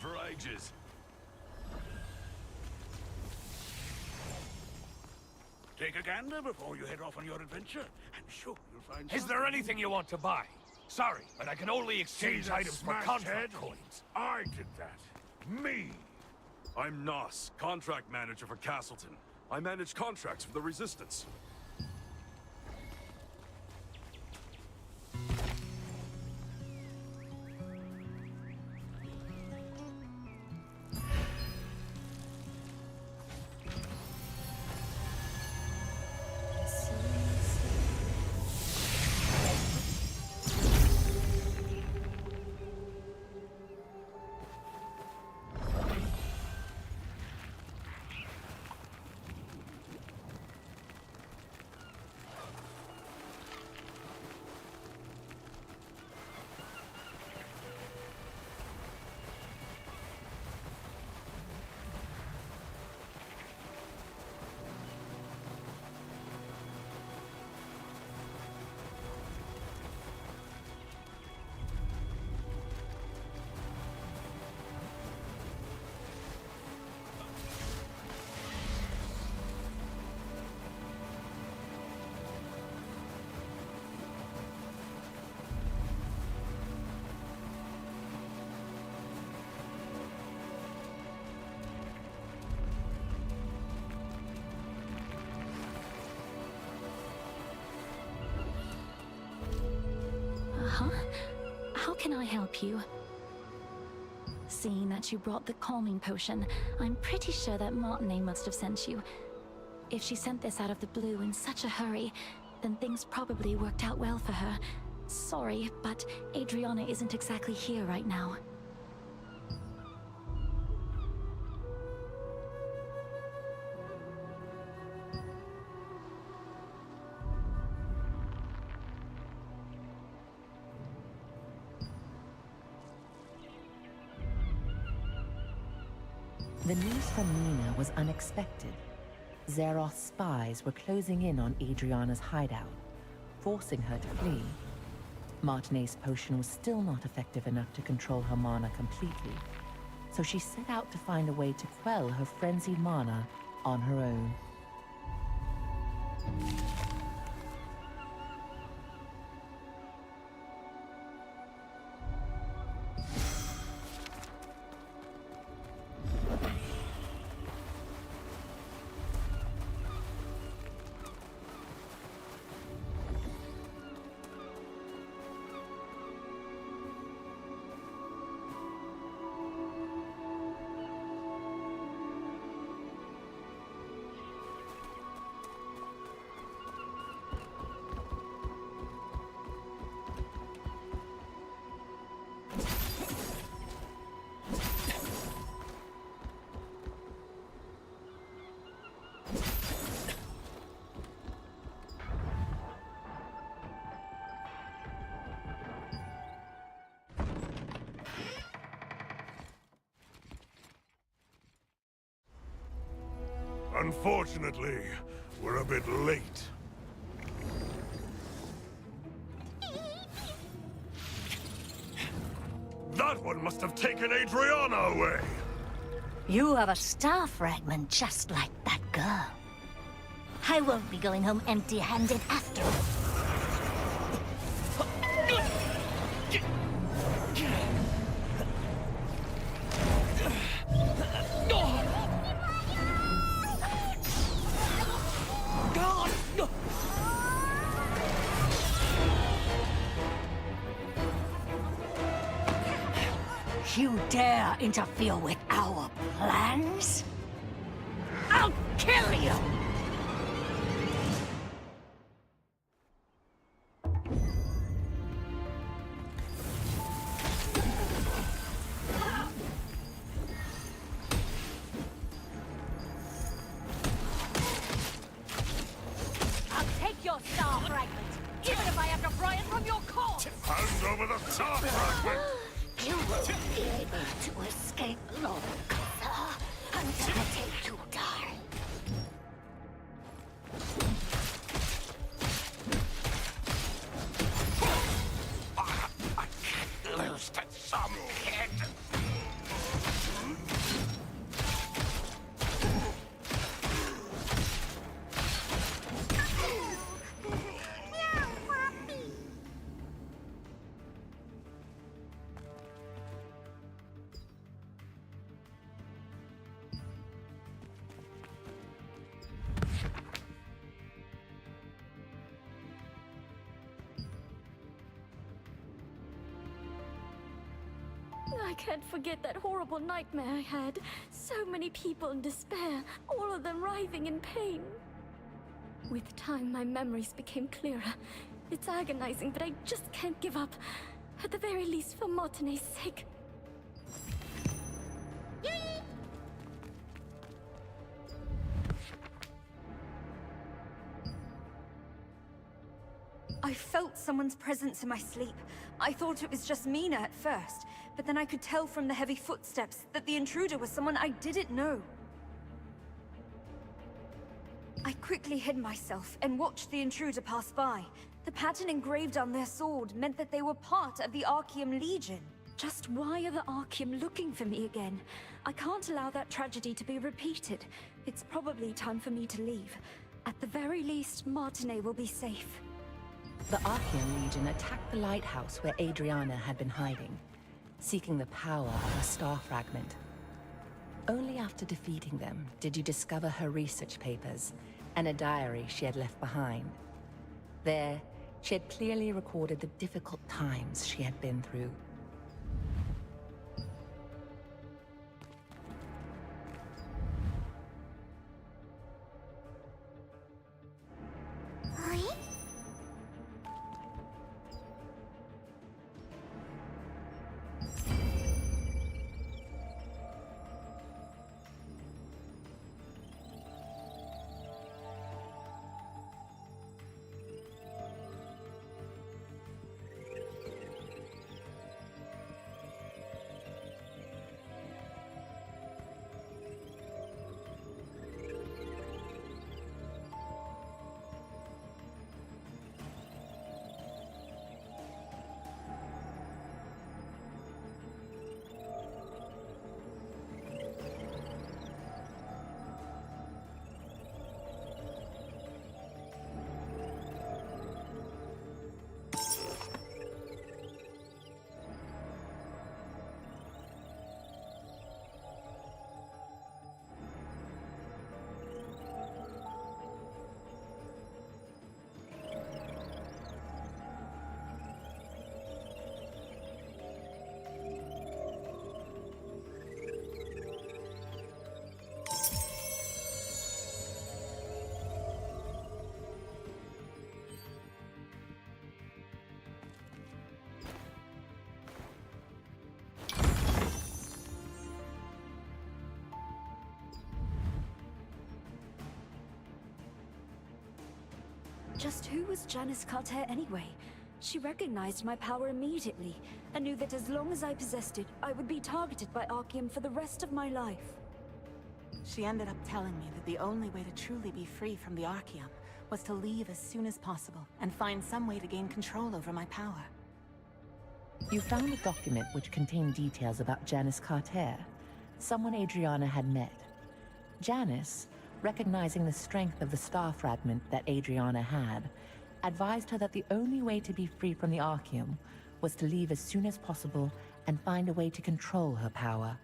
For ages. Take a gander before you head off on your adventure. I'm sure you'll find. Is there anything you want to buy? Sorry, but I can only exchange items for contract coins. I did that. Me. I'm Nos, contract manager for Castleton. I manage contracts for the Resistance. I help you? Seeing that you brought the calming potion, I'm pretty sure that Martinet must have sent you. If she sent this out of the blue in such a hurry, then things probably worked out well for her. Sorry, but Adriana isn't exactly here right now. The news from Nina was unexpected. Zeroth's spies were closing in on Adriana's hideout, forcing her to flee. Martinet's potion was still not effective enough to control her mana completely, so she set out to find a way to quell her frenzied mana on her own. Unfortunately, we're a bit late. That one must have taken Adriana away! You have a star fragment just like that girl. I won't be going home empty-handed after all. You dare interfere with our plans? I'll kill you! I'll take your star fragment, even if I have to pry it from your core! Hand over the star fragment! You won't be able to escape long, sir, until I take you down. I can't lose to some kid. I can't forget that horrible nightmare I had. So many people in despair, all of them writhing in pain. With time, my memories became clearer. It's agonizing, but I just can't give up. At the very least, for Martinet's sake. I felt someone's presence in my sleep. I thought it was just Mina at first, but then I could tell from the heavy footsteps that the intruder was someone I didn't know. I quickly hid myself and watched the intruder pass by. The pattern engraved on their sword meant that they were part of the Archeum Legion. Just why are the Archeum looking for me again? I can't allow that tragedy to be repeated. It's probably time for me to leave. At the very least, Martinet will be safe. The Archeum Legion attacked the lighthouse where Adriana had been hiding, seeking the power of a star fragment. Only after defeating them did you discover her research papers and a diary she had left behind. There, she had clearly recorded the difficult times she had been through. Just who was Janice Carter anyway? She recognized my power immediately, and knew that as long as I possessed it, I would be targeted by Arceum for the rest of my life. She ended up telling me that the only way to truly be free from the Arceum was to leave as soon as possible, and find some way to gain control over my power. You found a document which contained details about Janice Carter, someone Adriana had met. Janice, recognizing the strength of the star fragment that Adriana had, advised her that the only way to be free from the Arceum was to leave as soon as possible and find a way to control her power.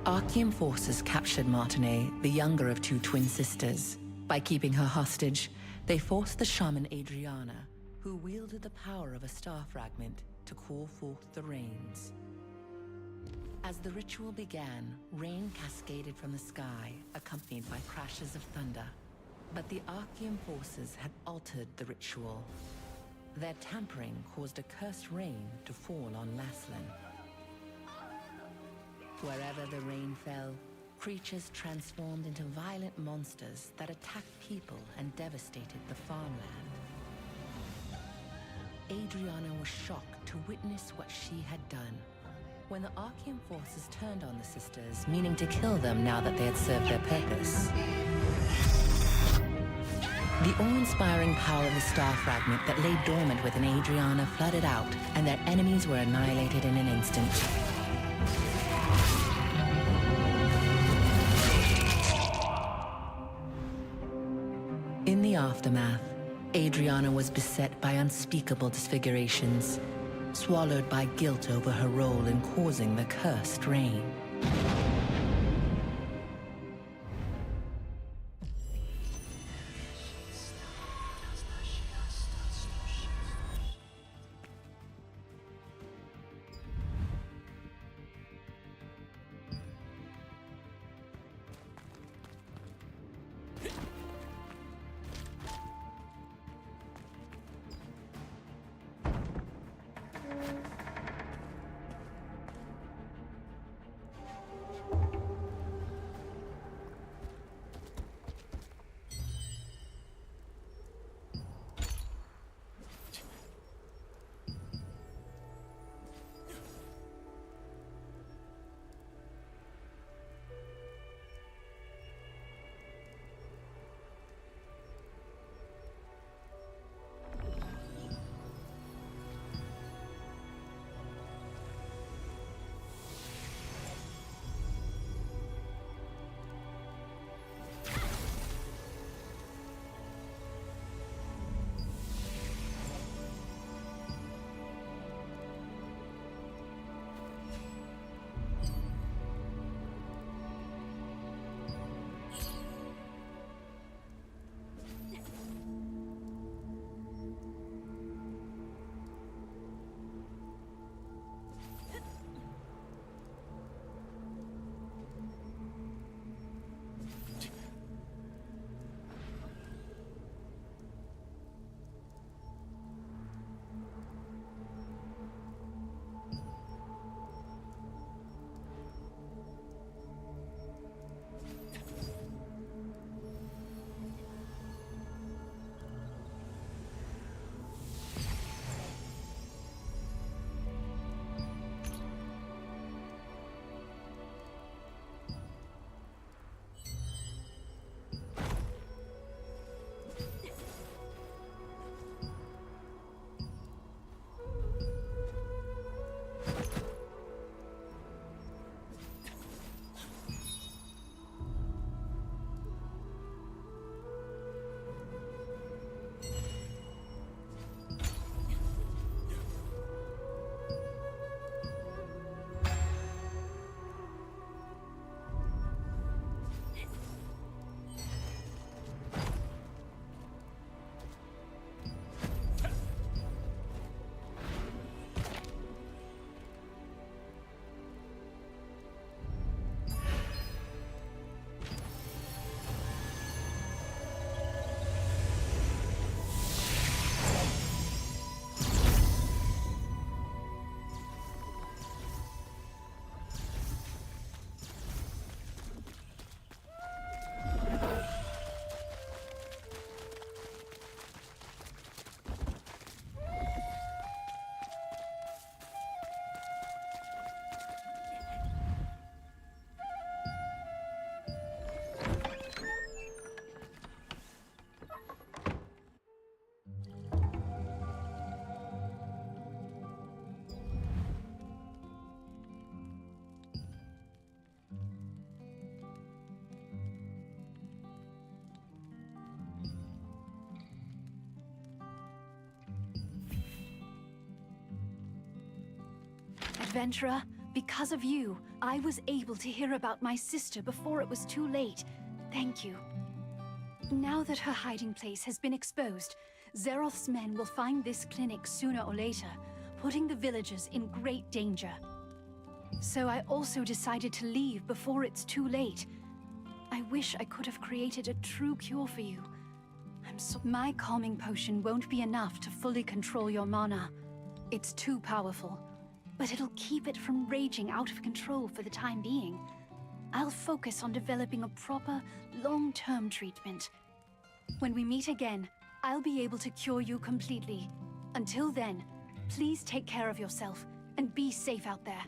Arceum forces captured Martinet, the younger of two twin sisters. By keeping her hostage, they forced the shaman Adriana, who wielded the power of a star fragment, to call forth the rains. As the ritual began, rain cascaded from the sky, accompanied by crashes of thunder. But the Arceum forces had altered the ritual. Their tampering caused a cursed rain to fall on Laslan. Wherever the rain fell, creatures transformed into violent monsters that attacked people and devastated the farmland. Adriana was shocked to witness what she had done. When the Arceum forces turned on the sisters, meaning to kill them now that they had served their purpose. The awe-inspiring power of the star fragment that lay dormant within Adriana flooded out, and their enemies were annihilated in an instant. In the aftermath, Adriana was beset by unspeakable disfigurations, swallowed by guilt over her role in causing the cursed rain. Adventurer, because of you, I was able to hear about my sister before it was too late. Thank you. Now that her hiding place has been exposed, Zeroth's men will find this clinic sooner or later, putting the villagers in great danger. So I also decided to leave before it's too late. I wish I could have created a true cure for you. My calming potion won't be enough to fully control your mana. It's too powerful, but it'll keep it from raging out of control for the time being. I'll focus on developing a proper, long-term treatment. When we meet again, I'll be able to cure you completely. Until then, please take care of yourself and be safe out there.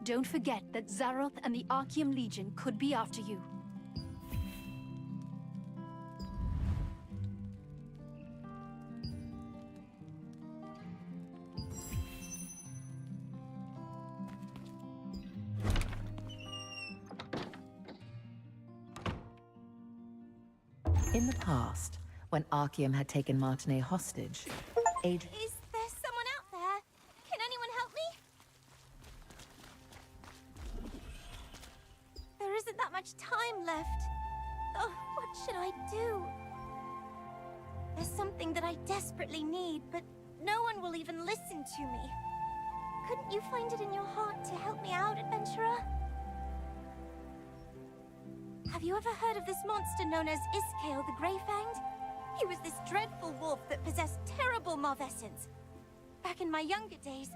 Don't forget that Zeroth and the Archeum Legion could be after you. In the past, when Archeum had taken Martinet hostage, Is there someone out there? Can anyone help me? There isn't that much time left. Oh, what should I do? There's something that I desperately need, but no one will even listen to me. Couldn't you find it in your heart to help me out, adventurer? Have you ever heard of this monster known as Iskale the Greyfanged? He was this dreadful wolf that possessed terrible malvescence. Back in my younger days,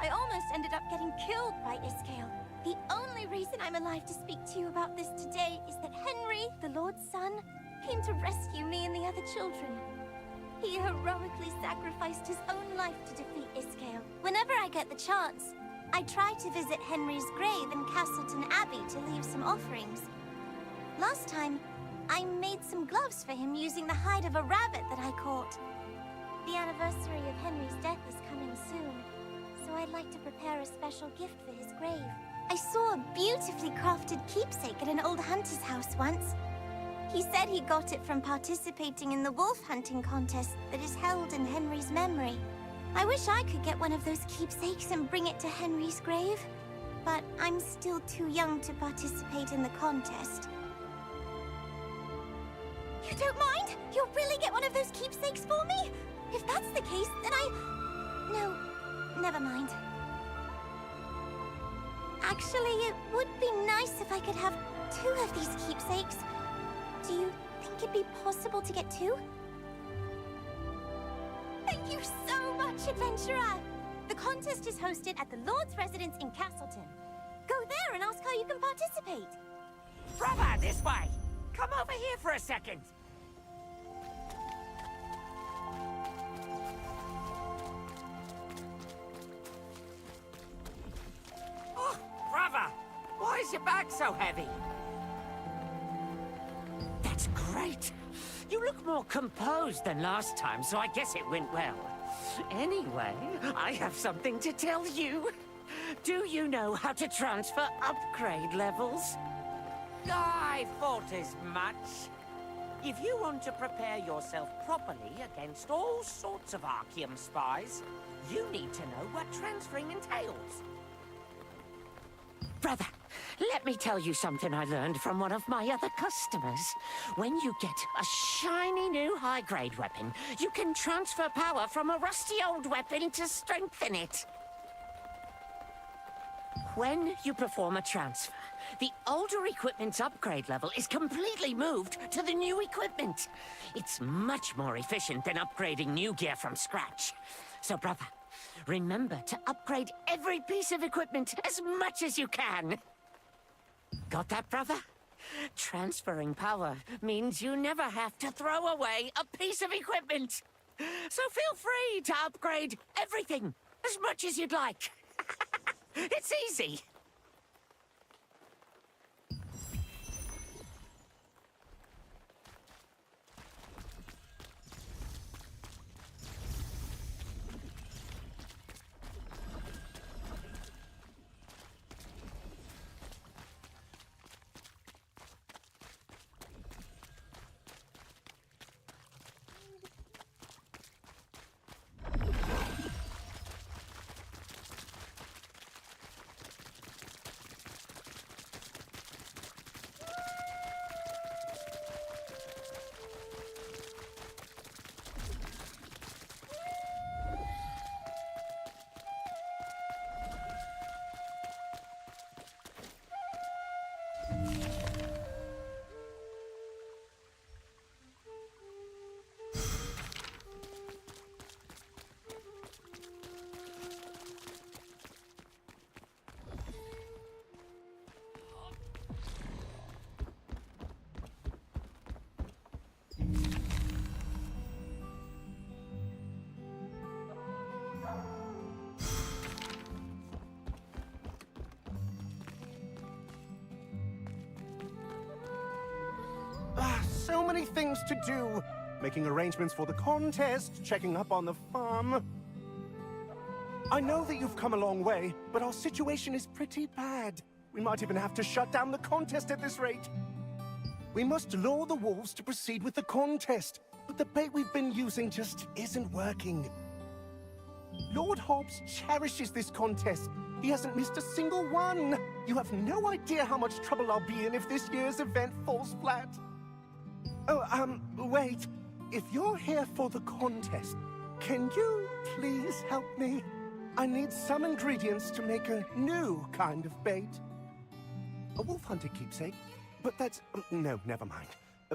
I almost ended up getting killed by Iskale. The only reason I'm alive to speak to you about this today is that Henry, the Lord's son, came to rescue me and the other children. He heroically sacrificed his own life to defeat Iskale. Whenever I get the chance, I try to visit Henry's grave in Castleton Abbey to leave some offerings. Last time, I made some gloves for him using the hide of a rabbit that I caught. The anniversary of Henry's death is coming soon, so I'd like to prepare a special gift for his grave. I saw a beautifully crafted keepsake at an old hunter's house once. He said he got it from participating in the wolf hunting contest that is held in Henry's memory. I wish I could get one of those keepsakes and bring it to Henry's grave, but I'm still too young to participate in the contest. You don't mind? You'll really get one of those keepsakes for me? If that's the case, then No, never mind. Actually, it would be nice if I could have 2 of these keepsakes. Do you think it'd be possible to get 2? Thank you so much, adventurer! The contest is hosted at the Lord's residence in Castleton. Go there and ask how you can participate. Brother, this way! Come over here for a second! Oh, brother! Why is your bag so heavy? That's great! You look more composed than last time, so I guess it went well. Anyway, I have something to tell you. Do you know how to transfer upgrade levels? I thought as much. If you want to prepare yourself properly against all sorts of Archeum spies, you need to know what transferring entails. Brother, let me tell you something I learned from one of my other customers. When you get a shiny new high-grade weapon, you can transfer power from a rusty old weapon to strengthen it. When you perform a transfer, the older equipment's upgrade level is completely moved to the new equipment. It's much more efficient than upgrading new gear from scratch. So, brother, remember to upgrade every piece of equipment as much as you can. Got that, brother? Transferring power means you never have to throw away a piece of equipment. So feel free to upgrade everything as much as you'd like. It's easy. many things to do. Making arrangements for the contest, checking up on the farm. I know that you've come a long way, but our situation is pretty bad. We might even have to shut down the contest at this rate. We must lure the wolves to proceed with the contest, but the bait we've been using just isn't working. Lord Hobbs cherishes this contest. He hasn't missed a single one. You have no idea how much trouble I'll be in if this year's event falls flat. Oh, wait. If you're here for the contest, can you please help me? I need some ingredients to make a new kind of bait. A wolf-hunted keepsake? But that's... no, never mind.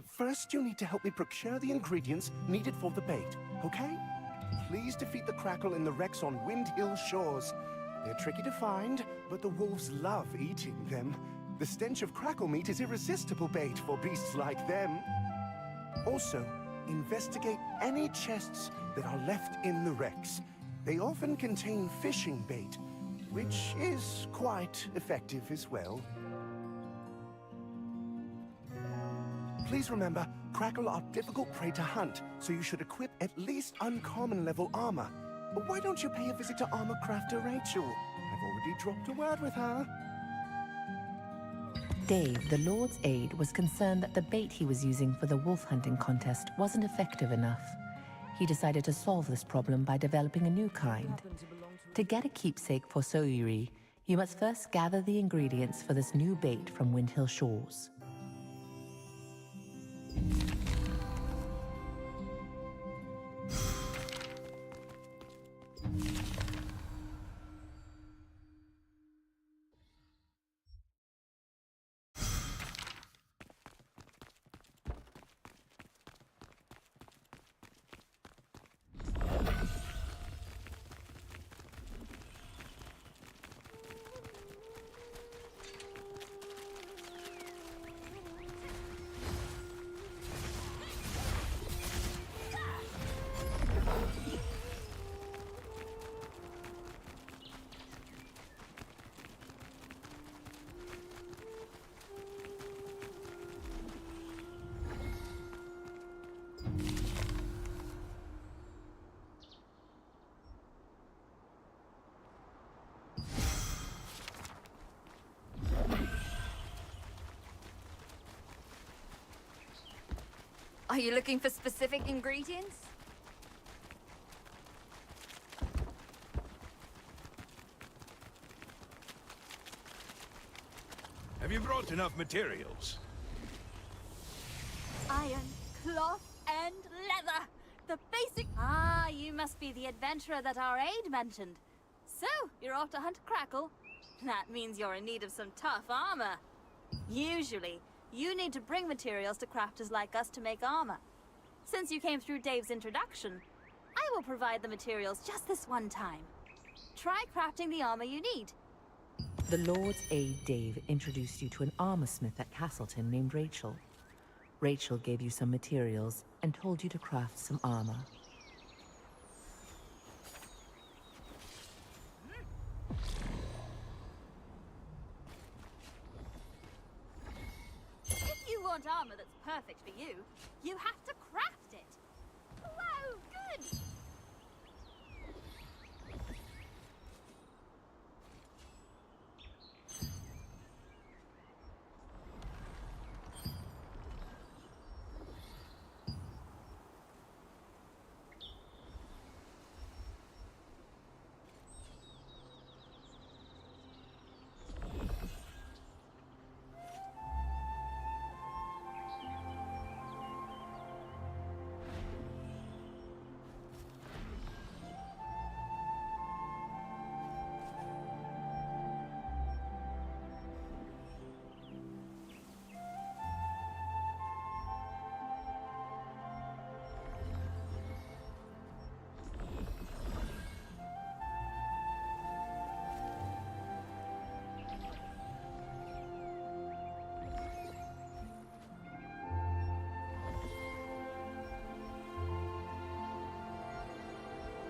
First, you need to help me procure the ingredients needed for the bait, okay? Please defeat the Crackle in the wrecks on Wind Hill shores. They're tricky to find, but the wolves love eating them. The stench of crackle meat is irresistible bait for beasts like them. Also, investigate any chests that are left in the wrecks. They often contain fishing bait, which is quite effective as well. Please remember, Crackle are difficult prey to hunt, so you should equip at least uncommon level armor. Why don't you pay a visit to armor crafter Rachel? I've already dropped a word with her. Dave, the Lord's aide, was concerned that the bait he was using for the wolf hunting contest wasn't effective enough. He decided to solve this problem by developing a new kind. To get a keepsake for Soyuri, you must first gather the ingredients for this new bait from Windhill Shores. Are you looking for specific ingredients? Have you brought enough materials? Iron, cloth, and leather. The basic... Ah, you must be the adventurer that our aide mentioned. So, you're off to hunt Crackle? That means you're in need of some tough armor. Usually, you need to bring materials to crafters like us to make armor. Since you came through Dave's introduction, I will provide the materials just this one time. Try crafting the armor you need. The Lord's aide Dave introduced you to an armorsmith at Castleton named Rachel. Rachel gave you some materials and told you to craft some armor. If you want armor that's perfect for you, you have to craft it. Whoa, good!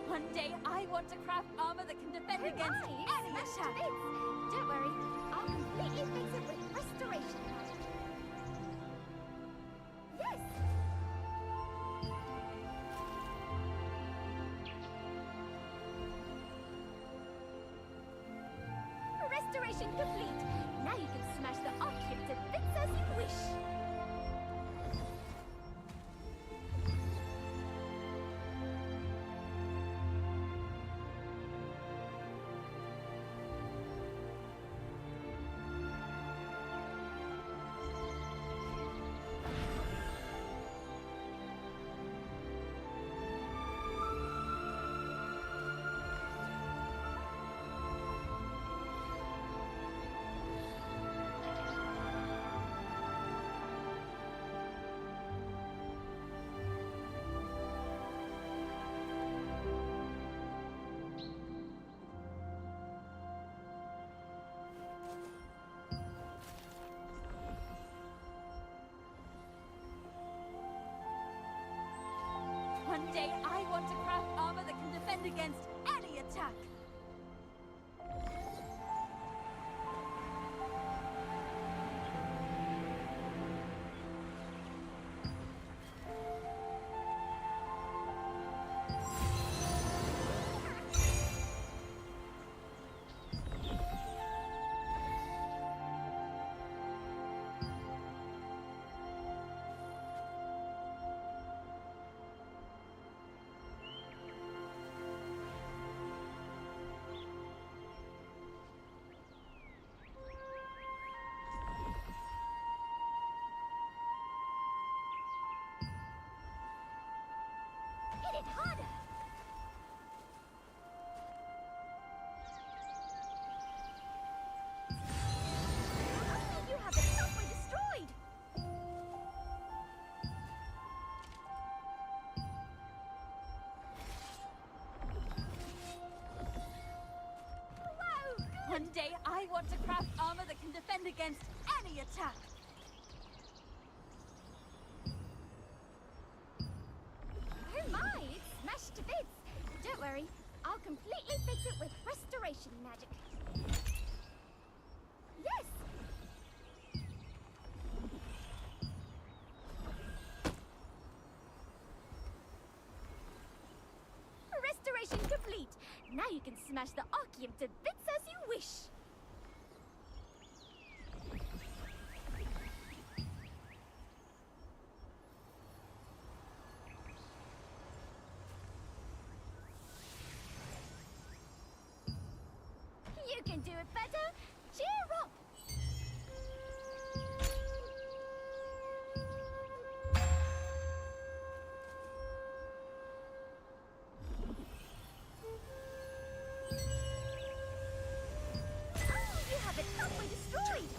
One day, I want to craft armor that can defend against any attack. Don't worry, I'll completely fix it with restoration magic. Yes, Restoration complete. Now you can smash the Archeum to bits as you wish. One day I want to craft armor that can defend against any attack. Hit it harder! You have it halfway destroyed! Wow! One day I want to craft armor that can defend against any attack! Oh my, it's smashed to bits. Don't worry, I'll completely fix it with restoration magic. Yes! Restoration complete. Now you can smash the Archeum to bits as you wish. You can do it better. Cheer up. Oh, you have it halfway destroyed.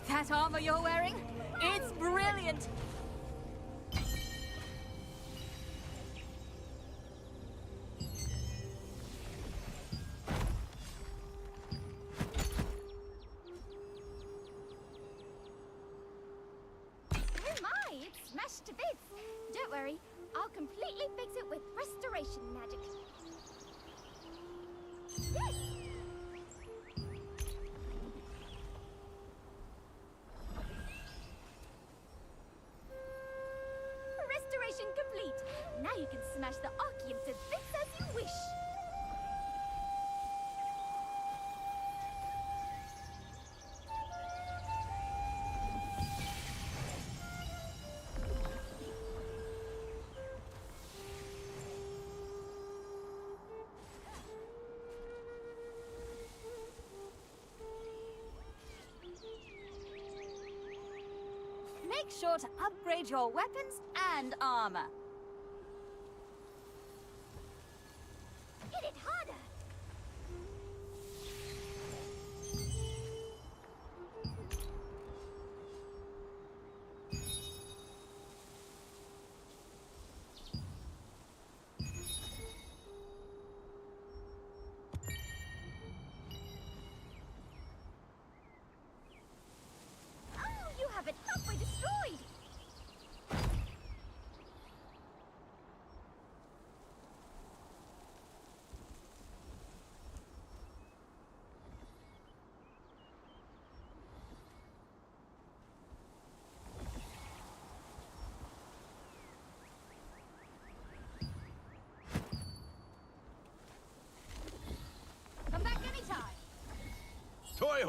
That armor you're wearing? It's brilliant! Oh my, it's smashed to bits! Don't worry, I'll completely fix it with restoration magic. Yes! Restoration complete. Now you can smash the Archeum to bits as you wish. Make sure to upgrade your weapons and armor. Hit it harder! Oh, you have it halfway destroyed!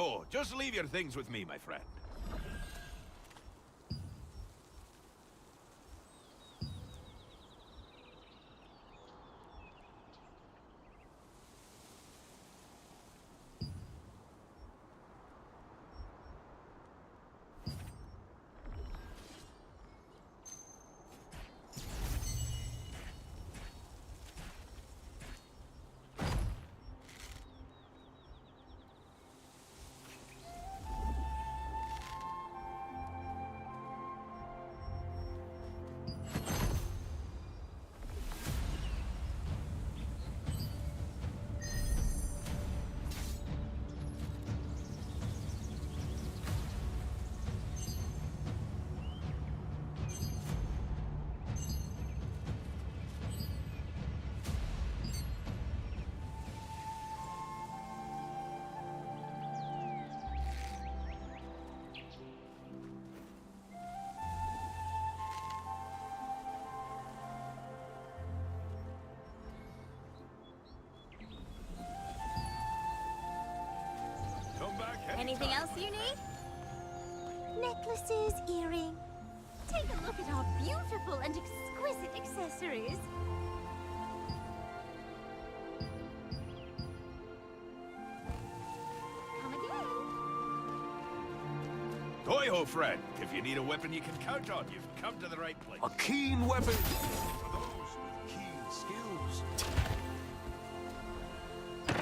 Hi-ho! Just leave your things with me, my friend. Anything else you need? Necklaces, earring. Take a look at our beautiful and exquisite accessories. Come again. Hi-ho, friend. If you need a weapon you can count on, you've come to the right place. A keen weapon for those with keen skills.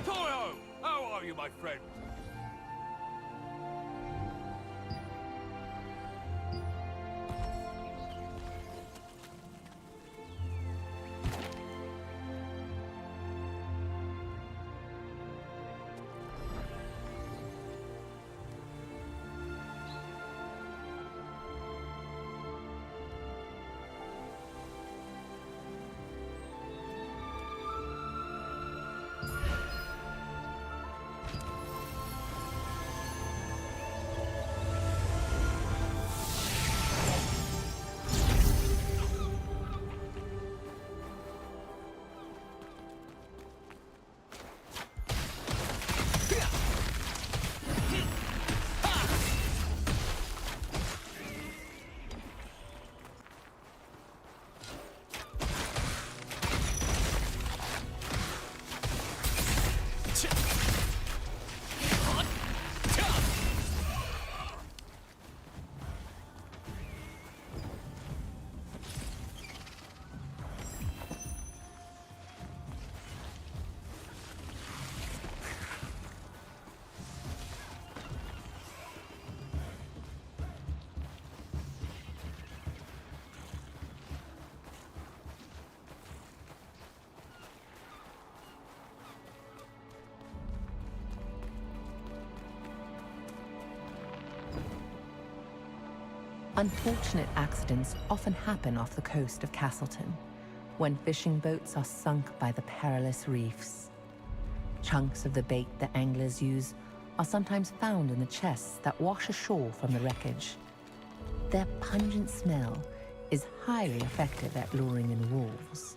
Hi-ho! How are you, my friend? Unfortunate accidents often happen off the coast of Castleton, when fishing boats are sunk by the perilous reefs. Chunks of the bait the anglers use are sometimes found in the chests that wash ashore from the wreckage. Their pungent smell is highly effective at luring in wolves.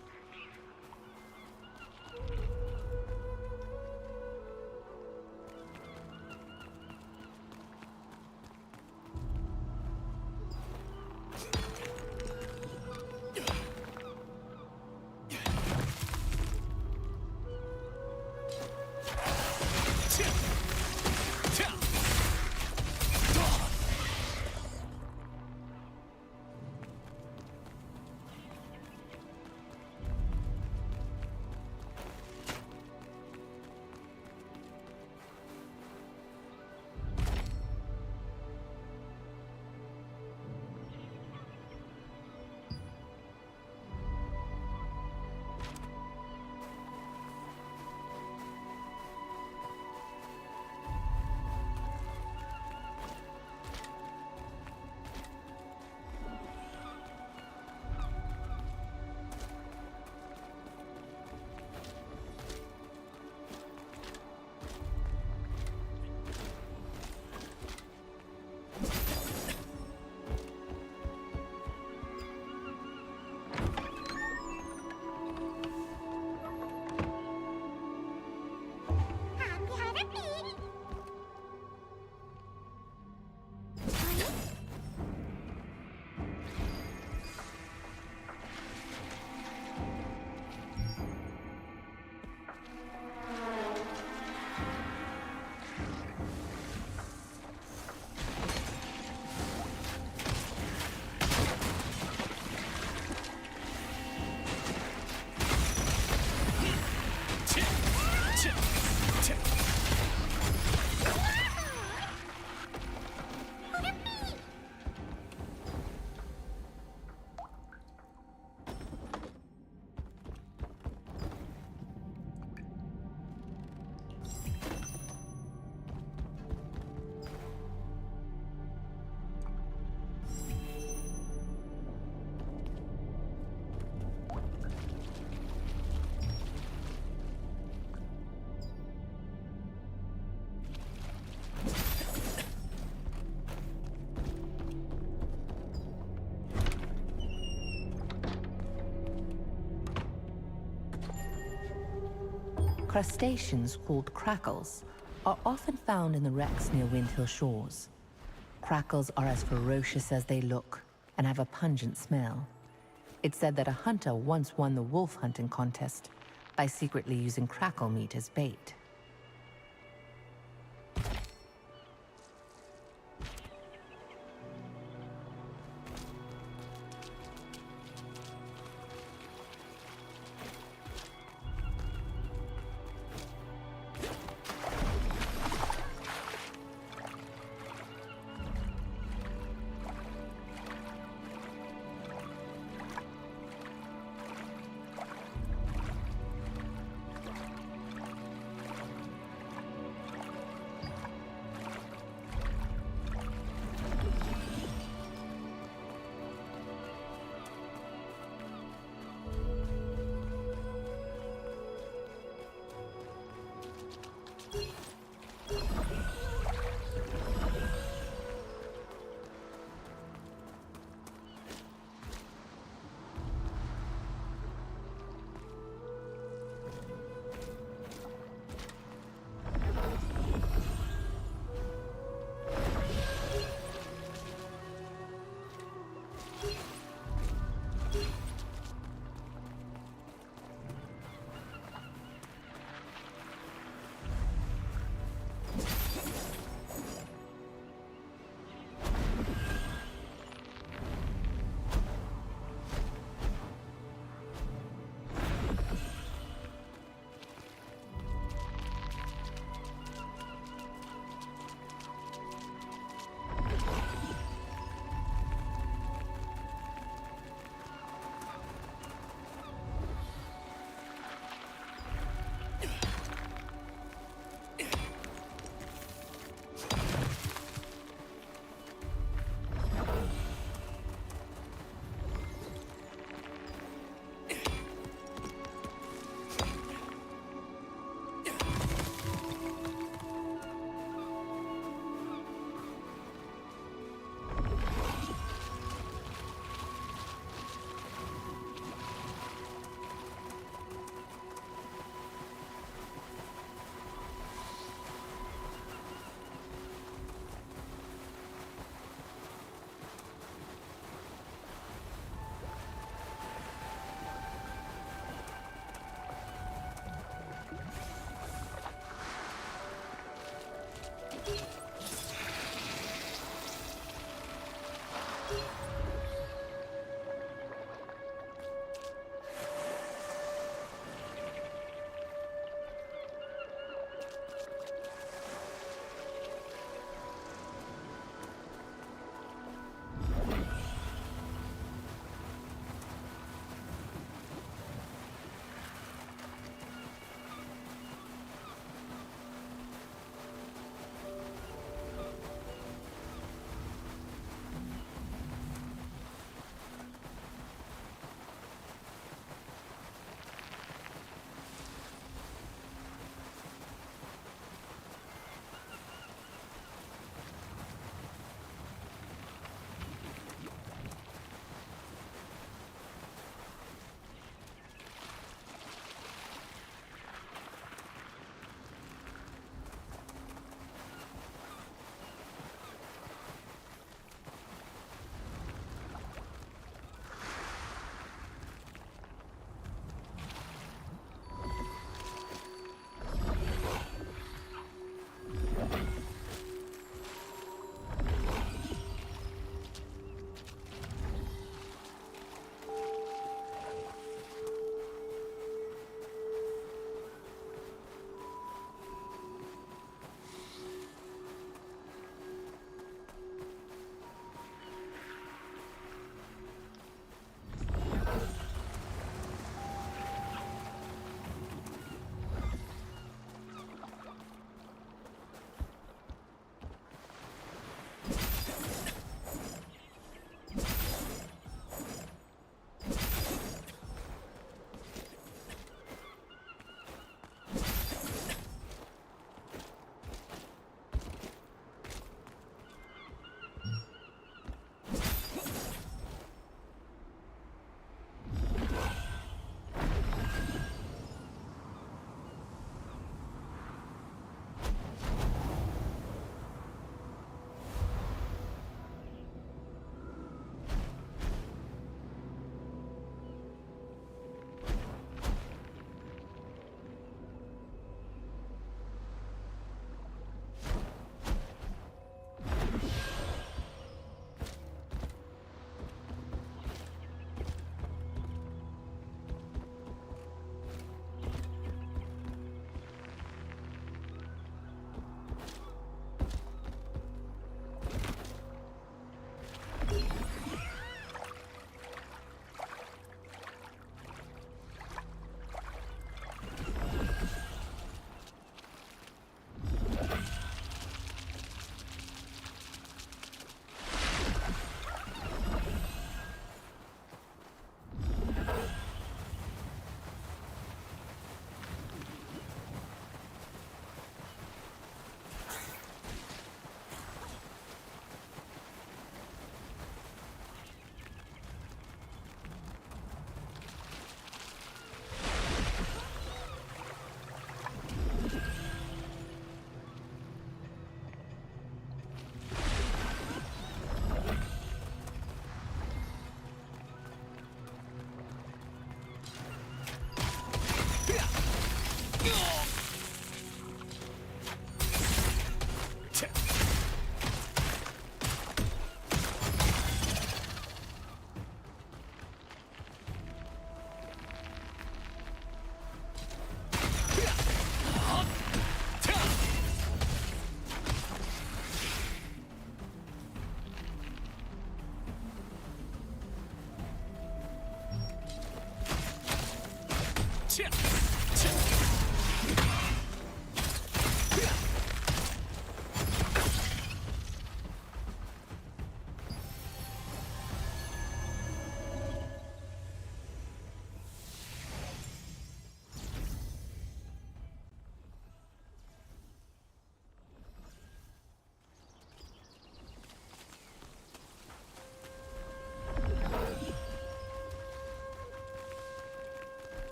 Crustaceans called crackles are often found in the wrecks near Windhill shores. Crackles are as ferocious as they look and have a pungent smell. It's said that a hunter once won the wolf hunting contest by secretly using crackle meat as bait.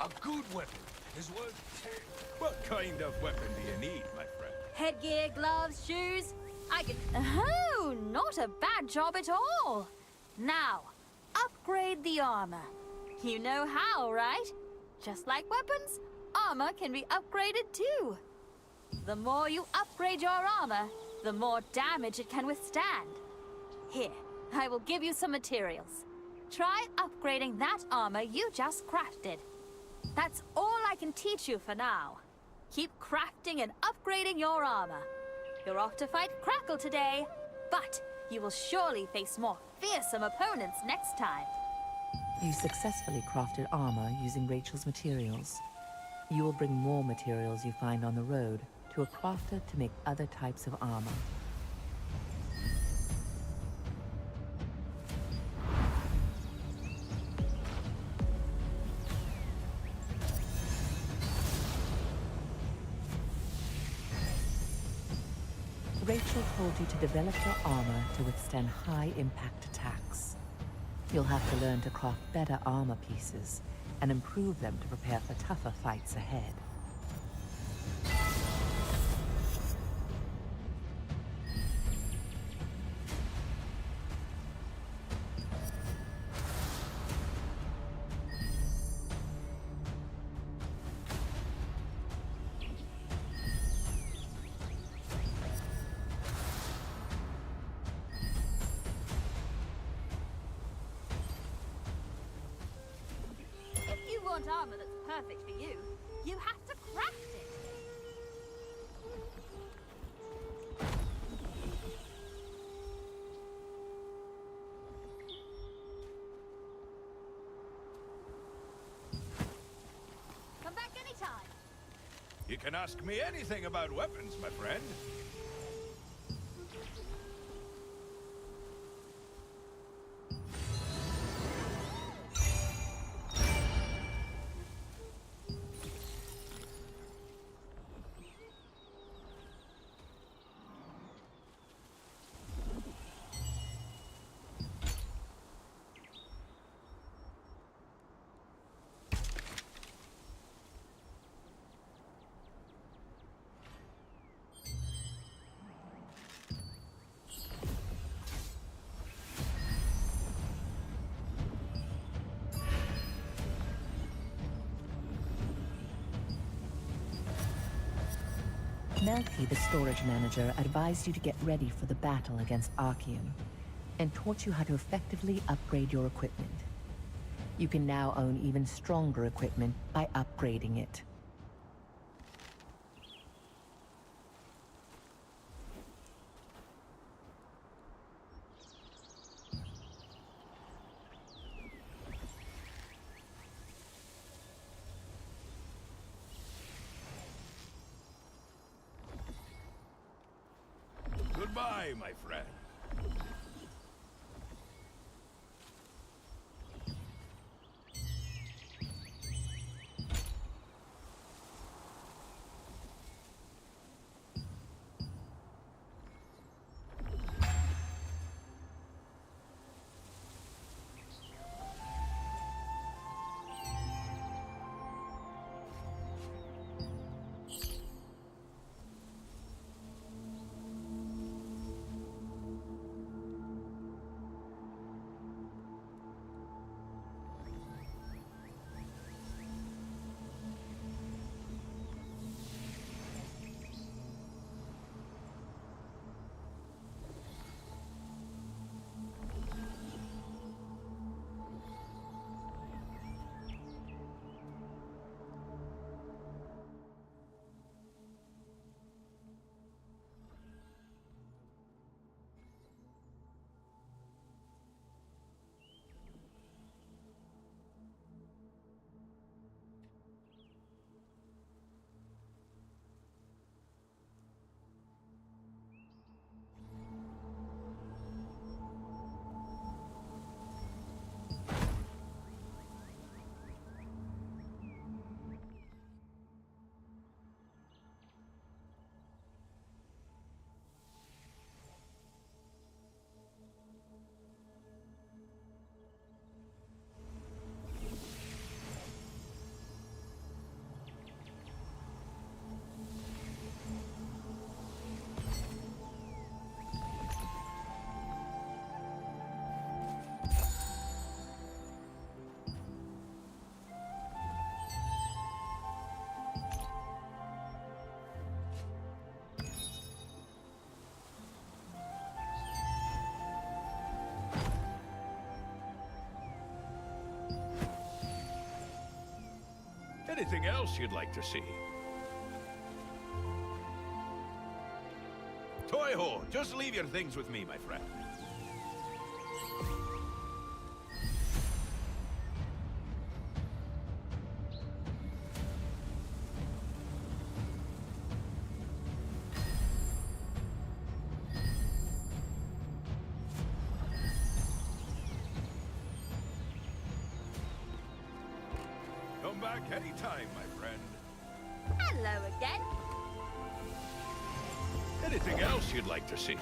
A good weapon is worth... What kind of weapon do you need, my friend? Headgear, gloves, shoes. I can... Oh, not a bad job at all. Now, upgrade the armor. You know how, right? Just like weapons, armor can be upgraded too. The more you upgrade your armor, the more damage it can withstand. Here, I will give you some materials. Try upgrading that armor you just crafted. That's all I can teach you for now. Keep crafting and upgrading your armor. You're off to fight Crackle today, but you will surely face more fearsome opponents next time. You successfully crafted armor using Rachel's materials. You will bring more materials you find on the road to a crafter to make other types of armor. Rachel told you to develop your armor to withstand high-impact attacks. You'll have to learn to craft better armor pieces and improve them to prepare for tougher fights ahead. Armor that's perfect for you, you have to craft it. Come back anytime. You can ask me anything about weapons, my friend. Melfi, the storage manager, advised you to get ready for the battle against Archeum, and taught you how to effectively upgrade your equipment. You can now own even stronger equipment by upgrading it. Goodbye, my friend. Anything else you'd like to see? Toiho, just leave your things with me, my friend. Come back anytime, my friend. Hello again. Anything else you'd like to see?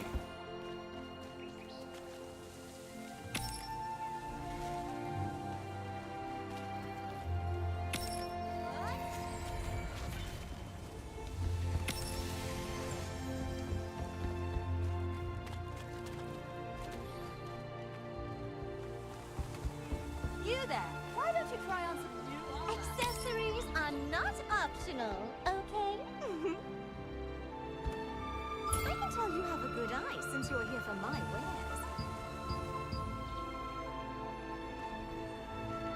You there. Why don't you try on some new accessories are not optional, okay? I can tell you have a good eye since you're here for my wares.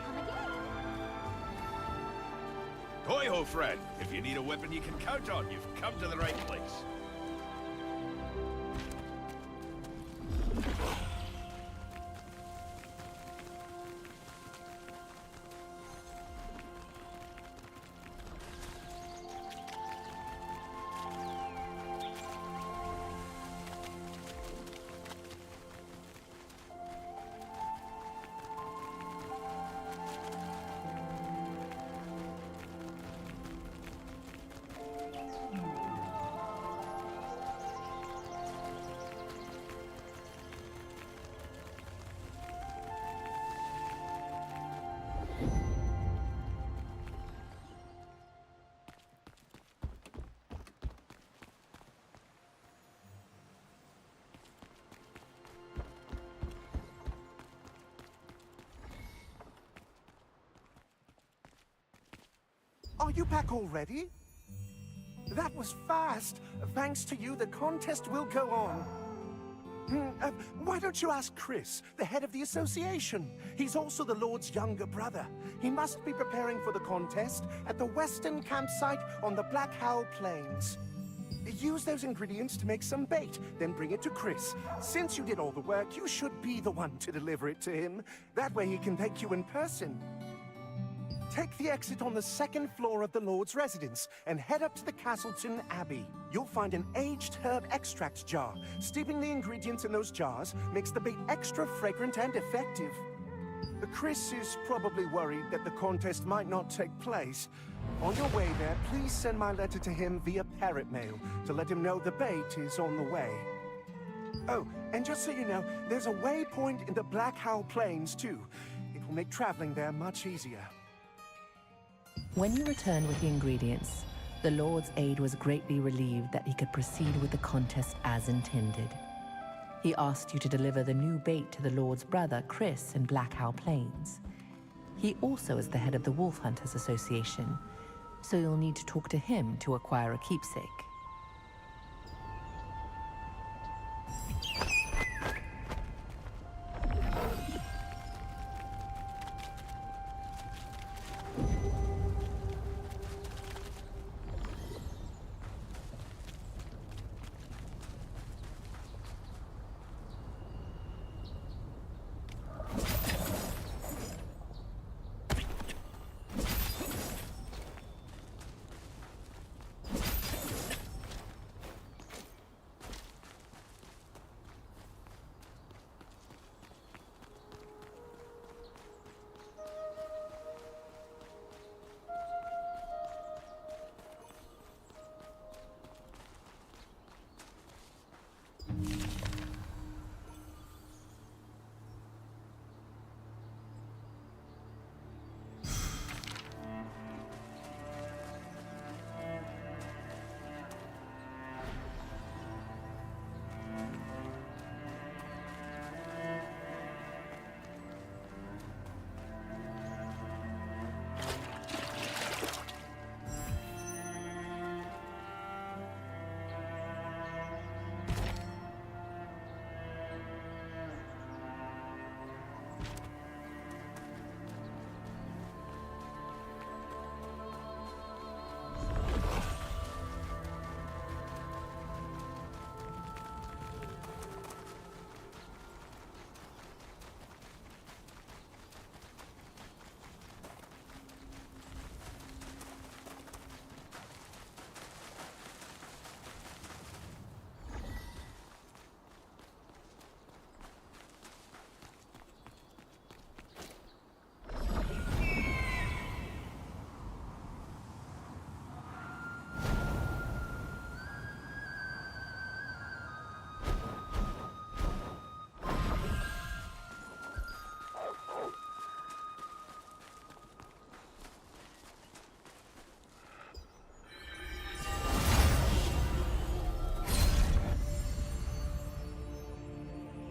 Come again. Toiho, friend, if you need a weapon you can count on, you've come to the right place. Are you back already? That was fast. Thanks to you, the contest will go on. Why don't you ask Chris, the head of the association? He's also the Lord's younger brother. He must be preparing for the contest at the western campsite on the Black Howl Plains. Use those ingredients to make some bait, then bring it to Chris. Since you did all the work, you should be the one to deliver it to him. That way he can thank you in person. Take the exit on the second floor of the Lord's residence and head up to the Castleton Abbey. You'll find an aged herb extract jar. Steeping the ingredients in those jars makes the bait extra fragrant and effective. Chris is probably worried that the contest might not take place. On your way there, please send my letter to him via parrot mail to let him know the bait is on the way. Oh, and just so you know, there's a waypoint in the Black Howl Plains too. It will make traveling there much easier. When you returned with the ingredients, the Lord's aide was greatly relieved that he could proceed with the contest as intended. He asked you to deliver the new bait to the Lord's brother, Chris, in Black Howl Plains. He also is the head of the Wolf Hunters Association, so you'll need to talk to him to acquire a keepsake.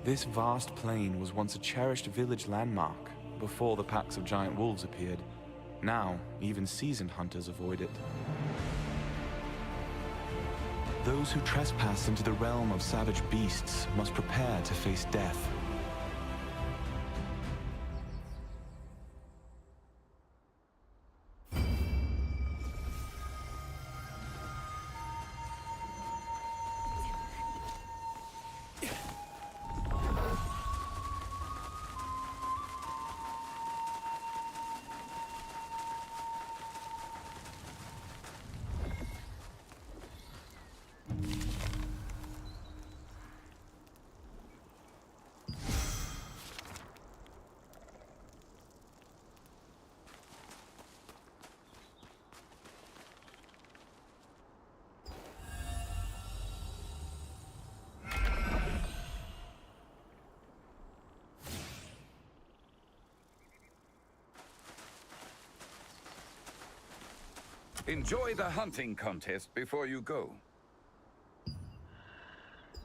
This vast plain was once a cherished village landmark before the packs of giant wolves appeared. Now, even seasoned hunters avoid it. Those who trespass into the realm of savage beasts must prepare to face death. Enjoy the hunting contest before you go.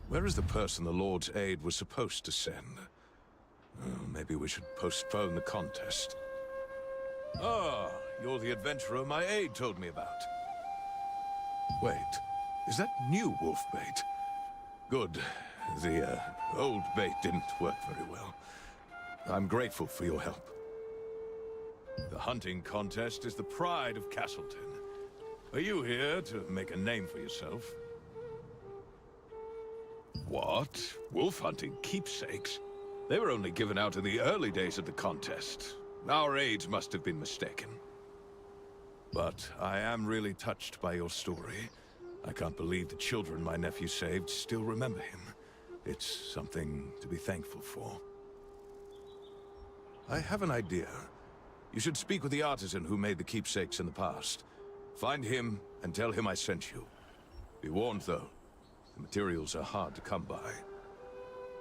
Where is the person the Lord's aid was supposed to send? Oh, maybe we should postpone the contest. Ah, you're the adventurer my aide told me about. Wait, is that new wolf bait? Good. The old bait didn't work very well. I'm grateful for your help. The hunting contest is the pride of Castleton. Are you here to make a name for yourself? What? Wolf hunting keepsakes? They were only given out in the early days of the contest. Our aides must have been mistaken. But I am really touched by your story. I can't believe the children my nephew saved still remember him. It's something to be thankful for. I have an idea. You should speak with the artisan who made the keepsakes in the past. Find him and tell him I sent you. Be warned, though. The materials are hard to come by.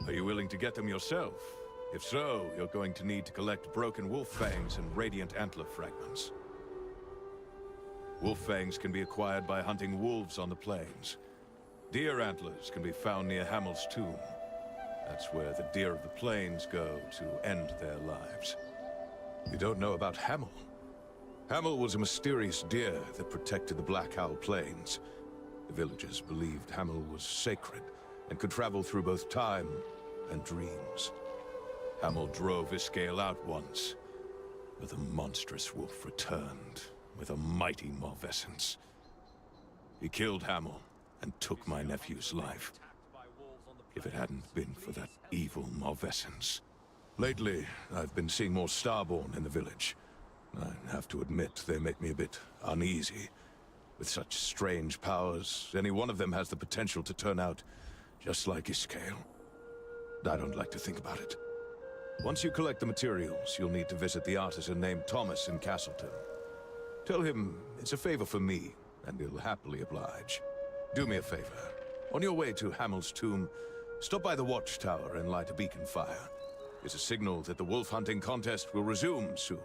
Are you willing to get them yourself? If so, you're going to need to collect broken wolf fangs and radiant antler fragments. Wolf fangs can be acquired by hunting wolves on the plains. Deer antlers can be found near Hamel's tomb. That's where the deer of the plains go to end their lives. You don't know about Hamel? Hamel was a mysterious deer that protected the Black Owl Plains. The villagers believed Hamel was sacred and could travel through both time and dreams. Hamel drove Iskael out once, but the monstrous wolf returned with a mighty malvescence. He killed Hamel and took my nephew's life. If it hadn't been for that evil malvescence. Lately, I've been seeing more Starborn in the village. I have to admit, they make me a bit uneasy. With such strange powers, any one of them has the potential to turn out just like Iskael. I don't like to think about it. Once you collect the materials, you'll need to visit the artisan named Thomas in Castleton. Tell him it's a favor for me, and he'll happily oblige. Do me a favor. On your way to Hamel's tomb, stop by the watchtower and light a beacon fire. It's a signal that the wolf hunting contest will resume soon.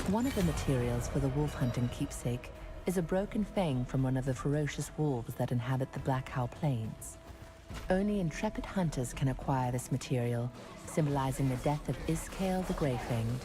One of the materials for the wolf hunting keepsake is a broken fang from one of the ferocious wolves that inhabit the Black Howl Plains. Only intrepid hunters can acquire this material, symbolizing the death of Iskale the Greyfanged.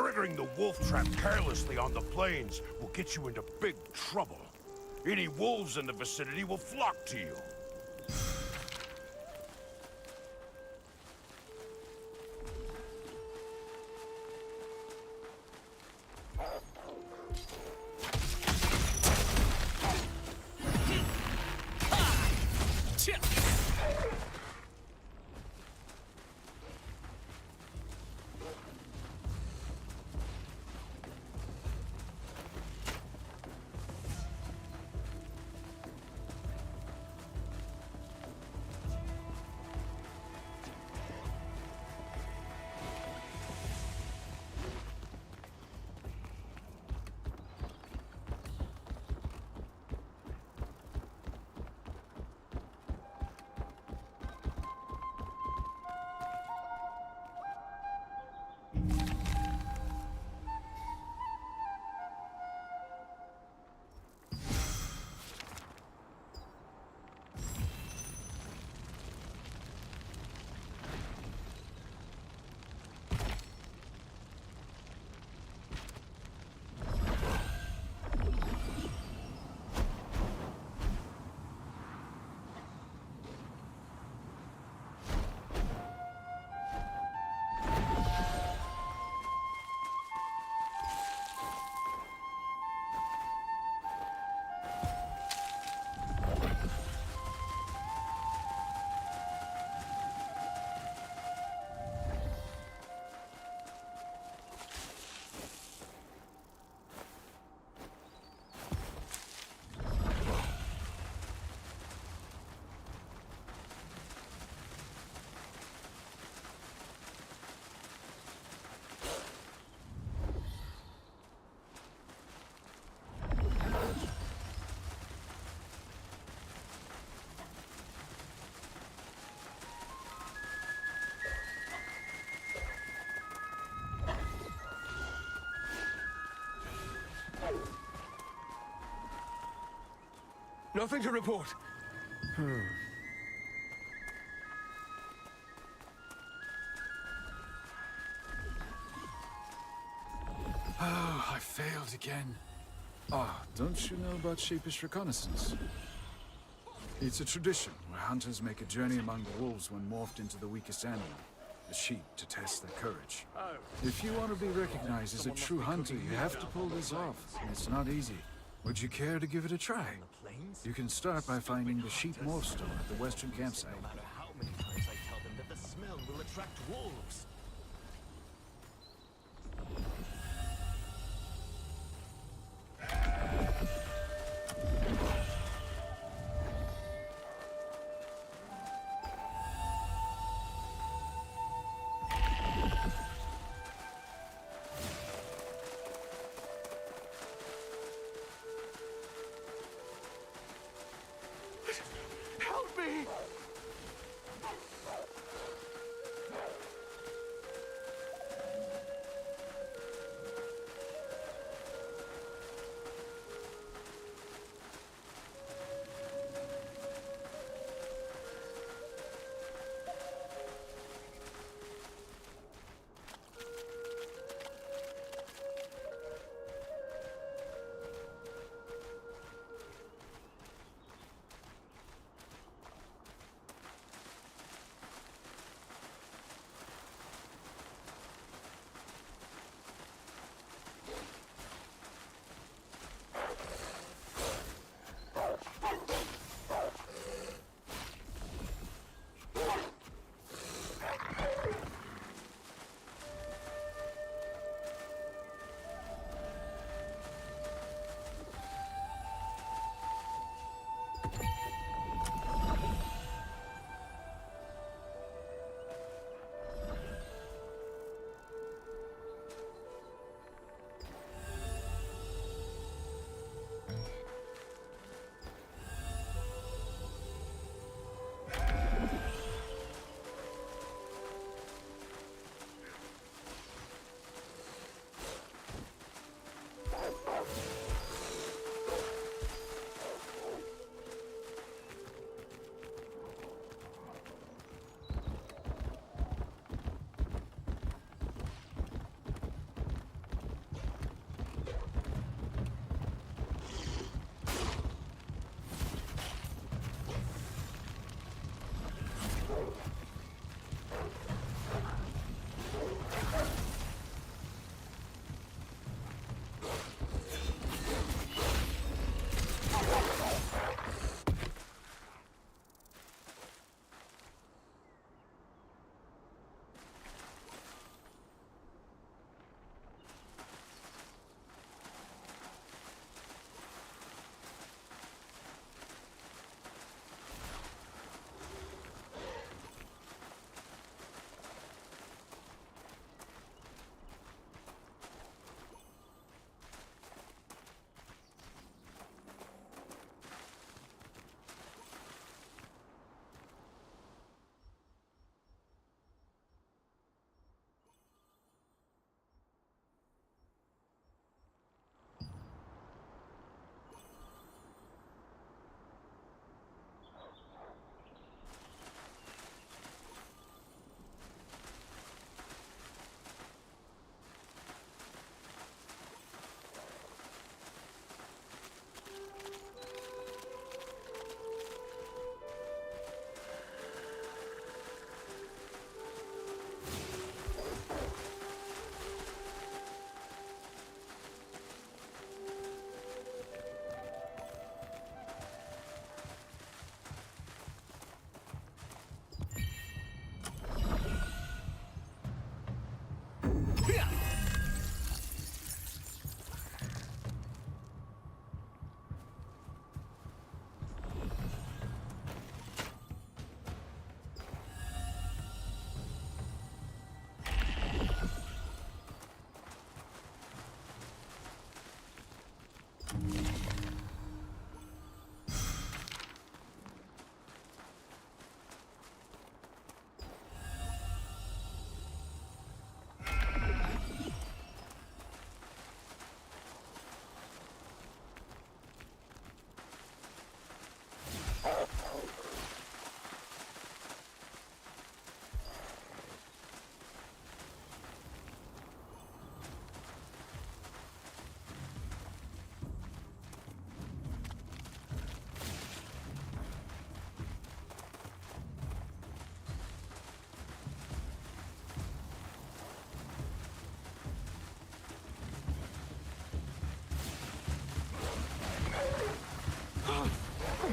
Triggering the wolf trap carelessly on the plains will get you into big trouble. Any wolves in the vicinity will flock to you. Nothing to report. Oh, I failed again. Ah, don't you know about sheepish reconnaissance? It's a tradition where hunters make a journey among the wolves when morphed into the weakest animal, the sheep, to test their courage. If you want to be recognized as a true hunter, you have to pull this off, and it's not easy. Would you care to give it a try? You can start by finding the sheep morph stone at the western campsite. No matter how many times I tell them that the smell will attract wolves. Help me!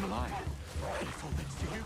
alive. And it's all thanks to you.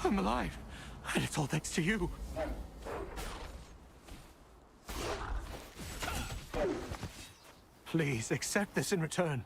I'm alive, and it's all thanks to you. Please accept this in return.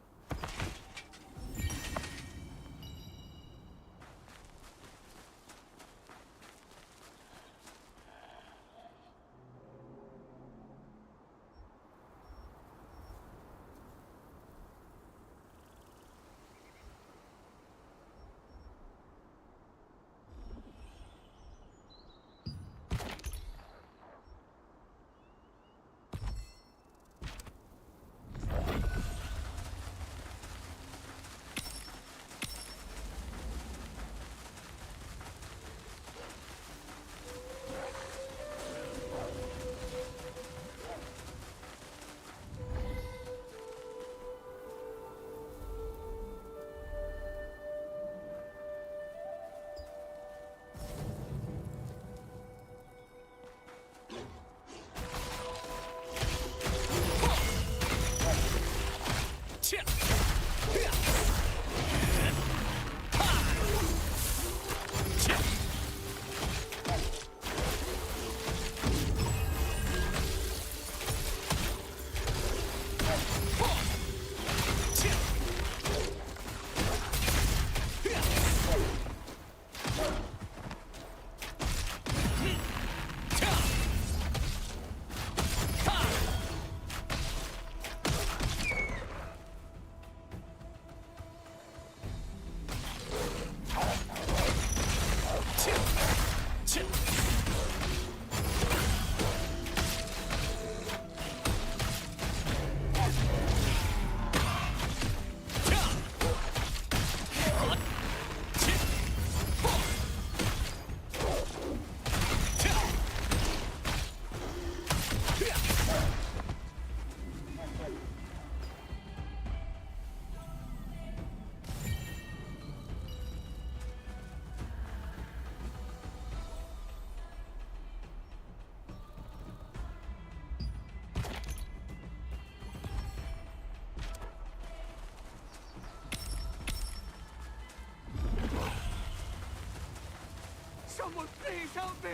Someone please help me!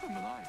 I'm alive.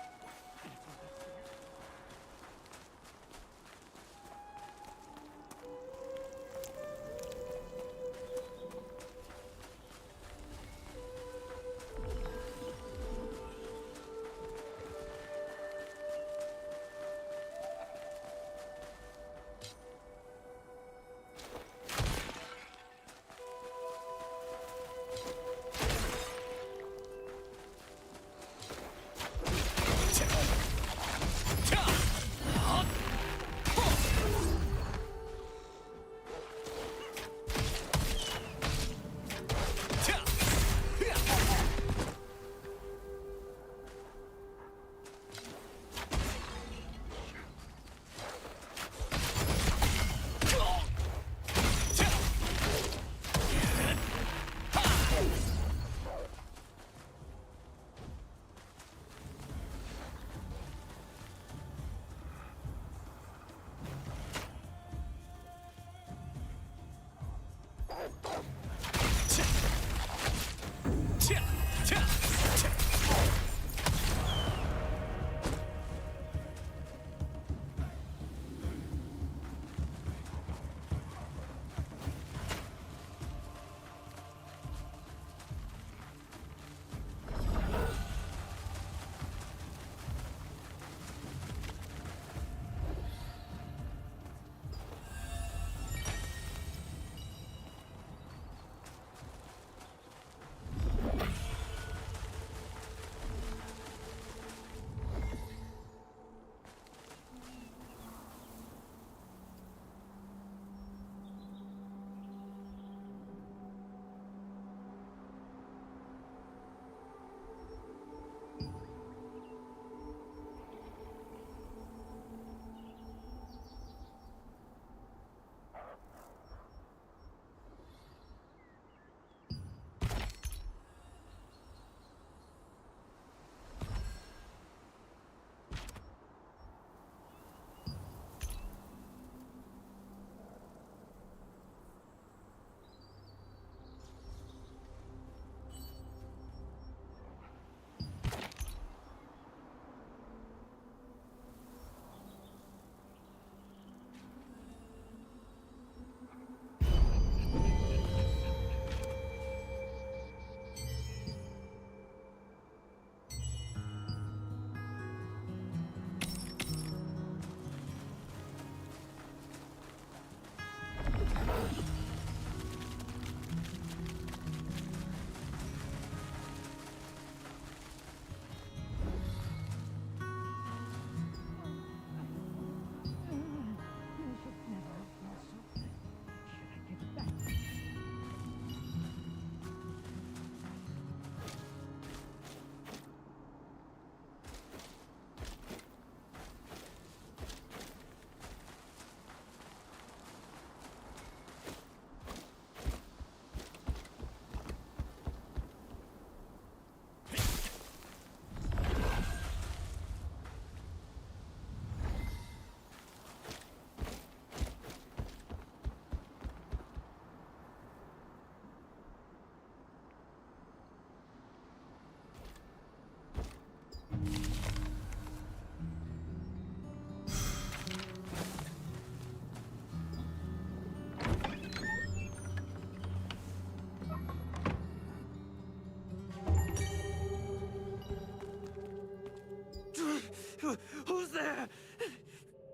Who's there?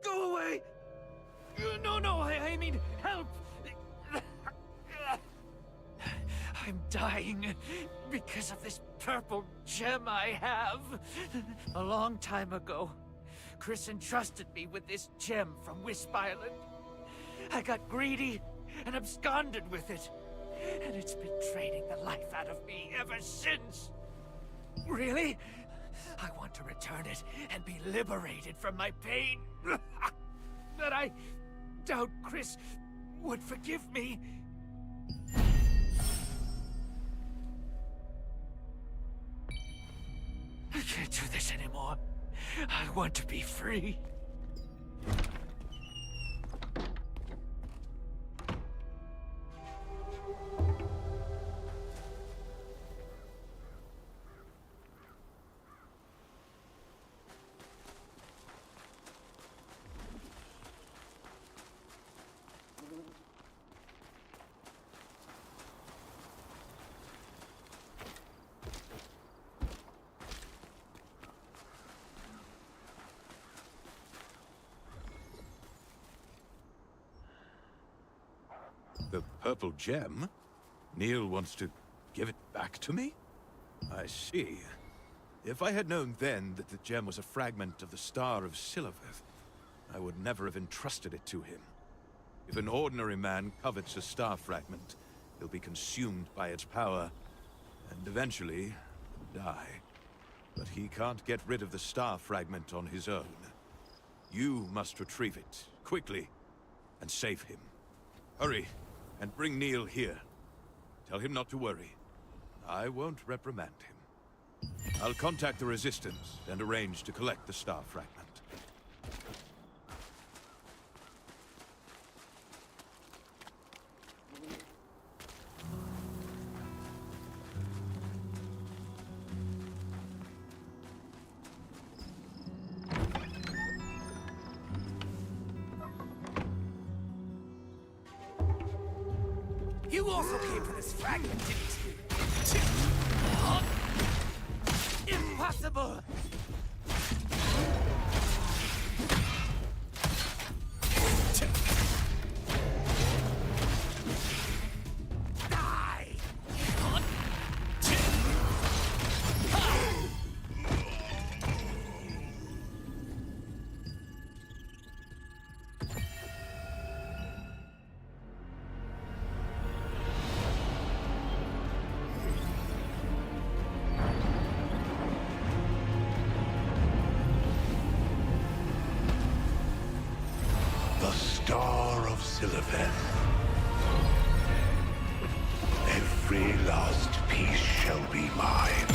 Go away! No, I mean, help! I'm dying because of this purple gem I have. A long time ago, Chris entrusted me with this gem from Wisp Island. I got greedy and absconded with it. And it's been draining the life out of me ever since. Really? I want to return it and be liberated from my pain. But I doubt Chris would forgive me. I can't do this anymore. I want to be free. The purple gem? Neil wants to give it back to me? I see. If I had known then that the gem was a fragment of the Star of Silvereth, I would never have entrusted it to him. If an ordinary man covets a star fragment, he'll be consumed by its power, and eventually die. But he can't get rid of the star fragment on his own. You must retrieve it, quickly, and save him. Hurry, and bring Neil here. Tell him not to worry. I won't reprimand him. I'll contact the Resistance and arrange to collect the star fragment. You also came for this fragment, didn't you? Impossible! Die! The Star of Silvereth. Every last piece shall be mine.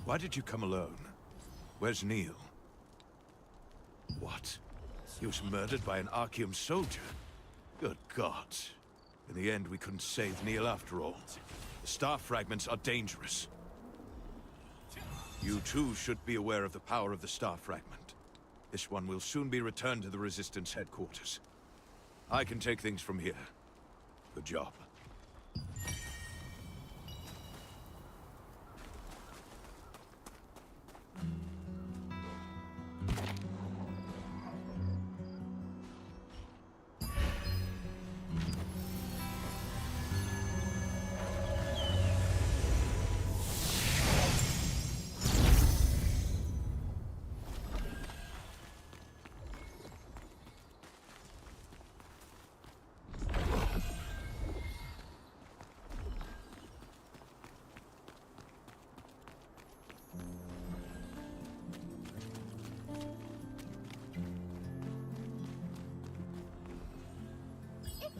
Why did you come alone? Where's Neil? What? He was murdered by an Archeum soldier? Good gods. In the end, we couldn't save Neil after all. The star fragments are dangerous. You too should be aware of the power of the star fragment. This one will soon be returned to the Resistance headquarters. I can take things from here. Good job.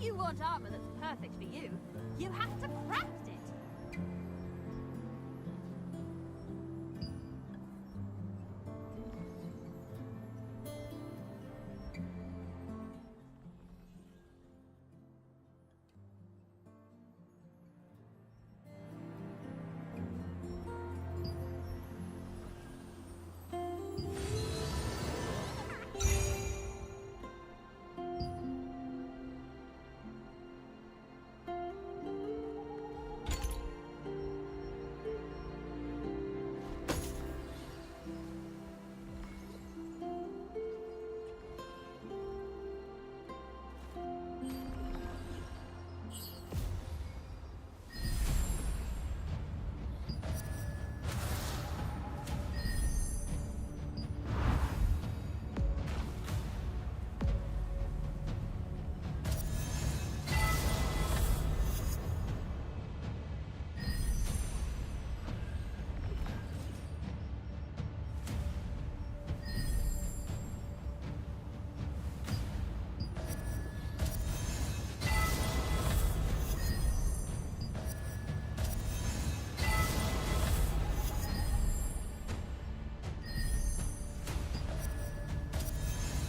you want armor that's perfect for you, you have to craft it.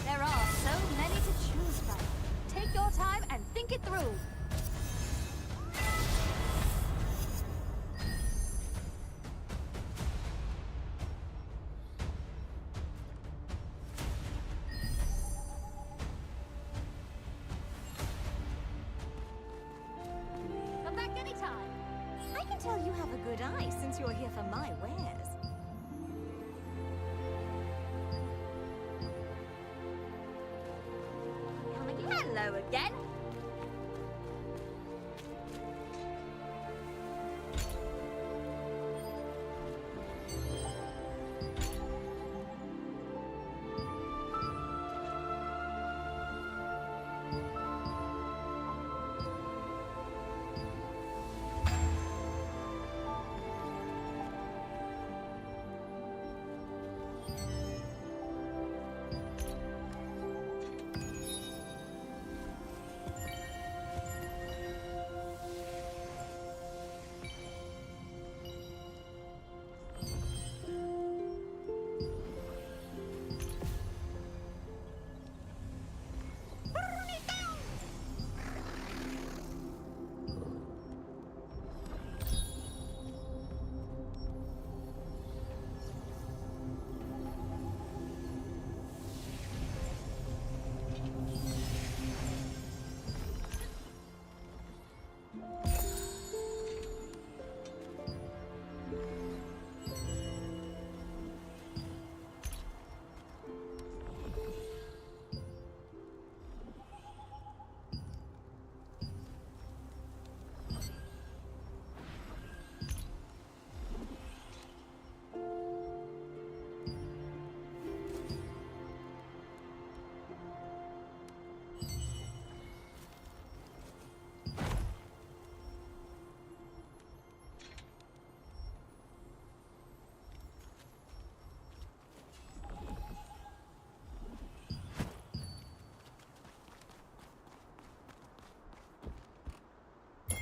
There are so many to choose from. Take your time and think it through. Come back anytime. I can tell you have a good eye since you're here for my wares. Hello again.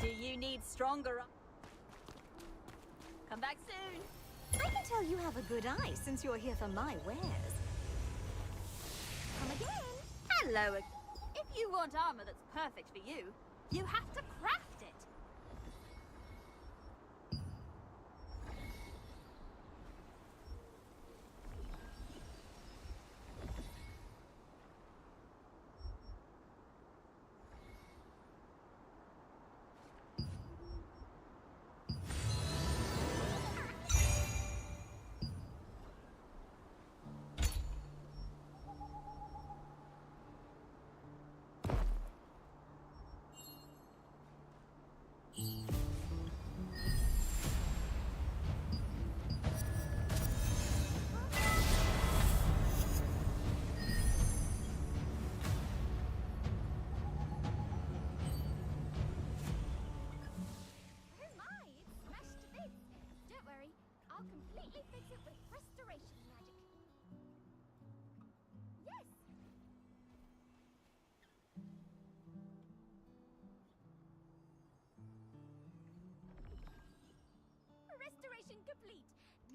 Do you need stronger? Come back soon. I can tell you have a good eye since you're here for my wares. Come again. Hello again. If you want armor that's perfect for you, you have to craft it.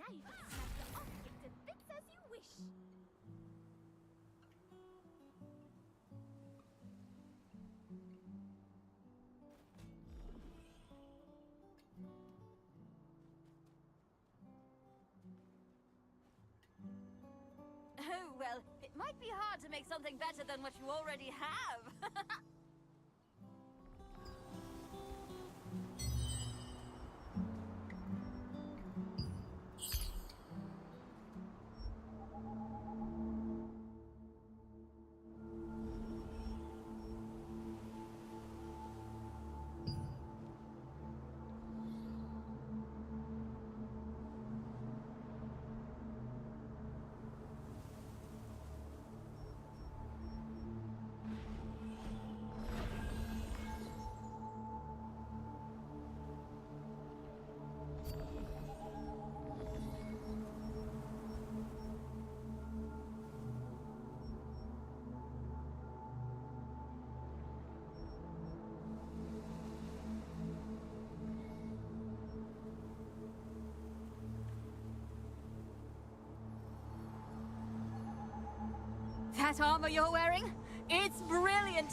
Now you can snap your object to bits as you wish. Oh, well, it might be hard to make something better than what you already have. That armor you're wearing? It's brilliant!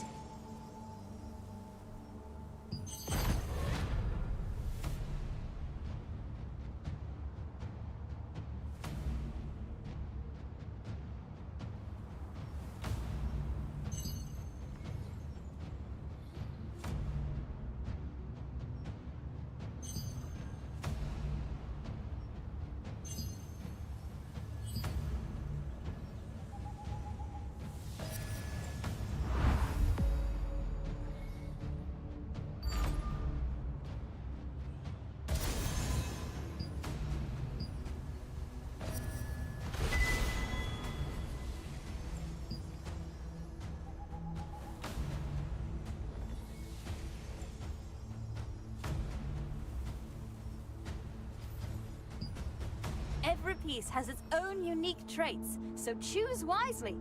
Every piece has its own unique traits, so choose wisely.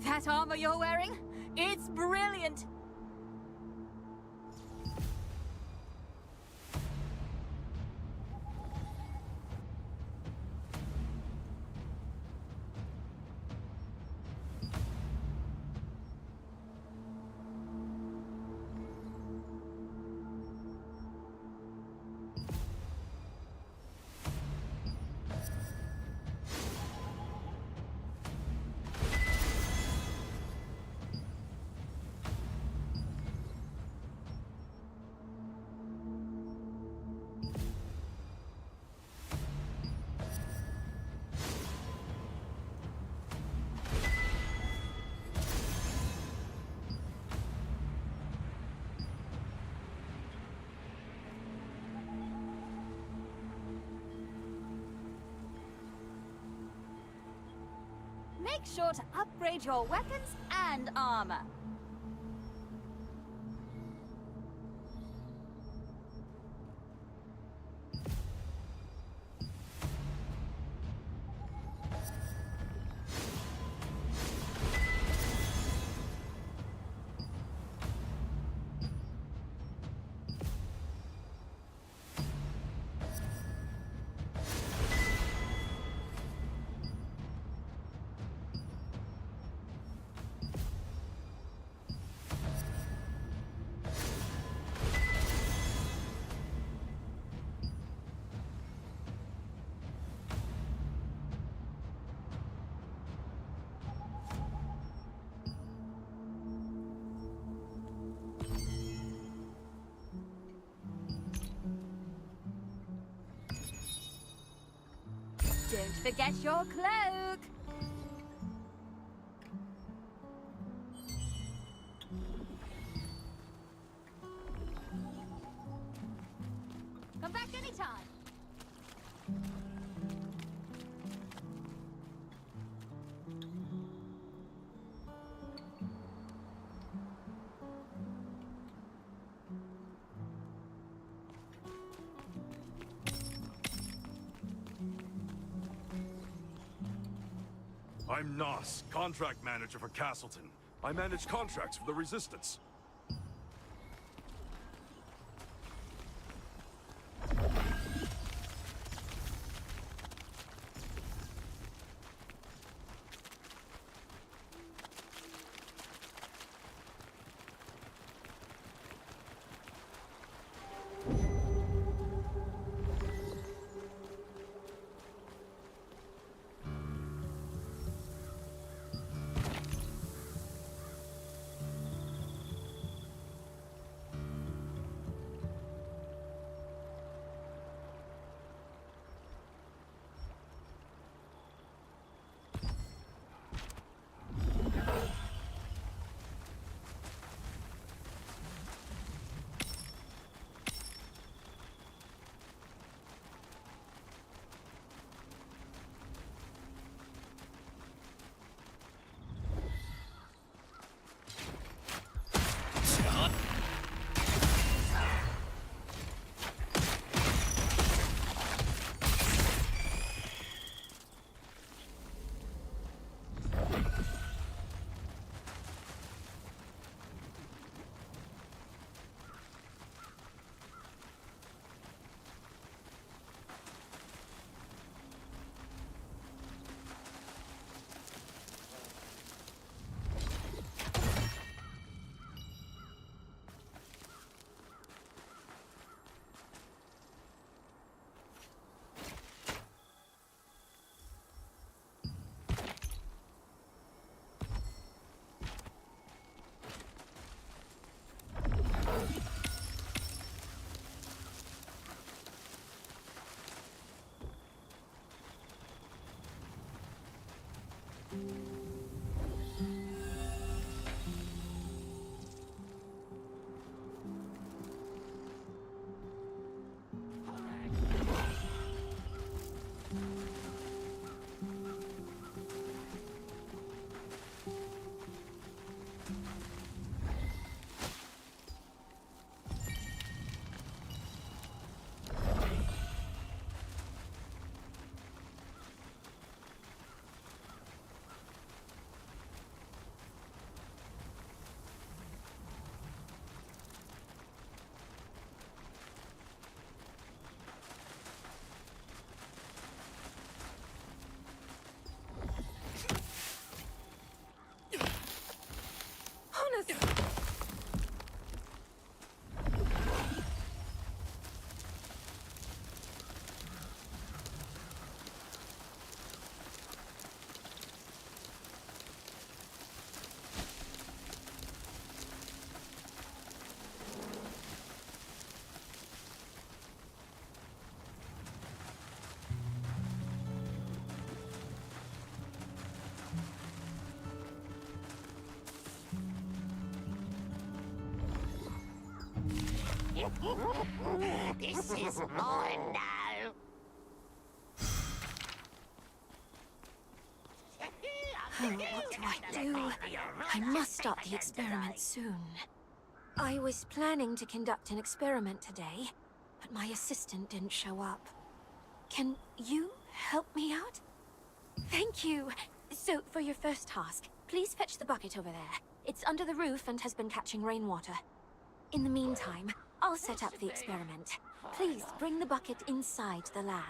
That armor you're wearing? It's brilliant! Make sure to upgrade your weapons and armor. forget your cloak. Come back anytime. I'm Nos, contract manager for Castleton. I manage contracts for the Resistance. This is mine now. Oh, what do I do? I must start the experiment soon. I was planning to conduct an experiment today, but my assistant didn't show up. Can you help me out? Thank you! So, for your first task, please fetch the bucket over there. It's under the roof and has been catching rainwater. In the meantime, I'll set up the experiment. Please bring the bucket inside the lab.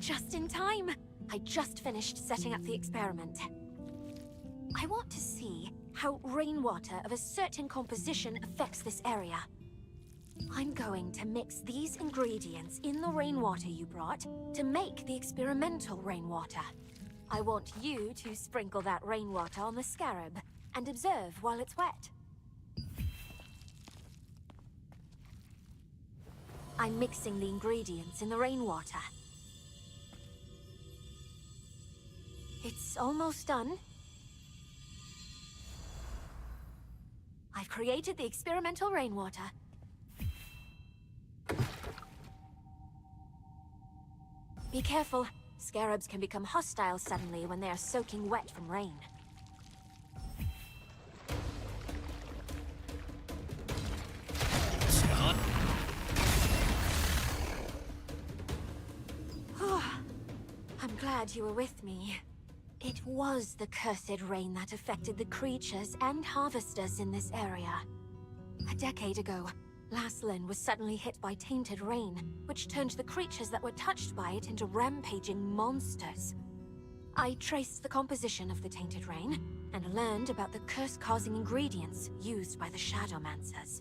Just in time. I just finished setting up the experiment. I want to see how rainwater of a certain composition affects this area. I'm going to mix these ingredients in the rainwater you brought to make the experimental rainwater. I want you to sprinkle that rainwater on the scarab and observe while it's wet. I'm mixing the ingredients in the rainwater. It's almost done. I've created the experimental rainwater. Be careful. Scarabs can become hostile suddenly when they are soaking wet from rain. I'm glad you were with me. It was the cursed rain that affected the creatures and harvesters in this area. A decade ago, Laslin was suddenly hit by tainted rain, which turned the creatures that were touched by it into rampaging monsters. I traced the composition of the tainted rain, and learned about the curse-causing ingredients used by the Shadowmancers.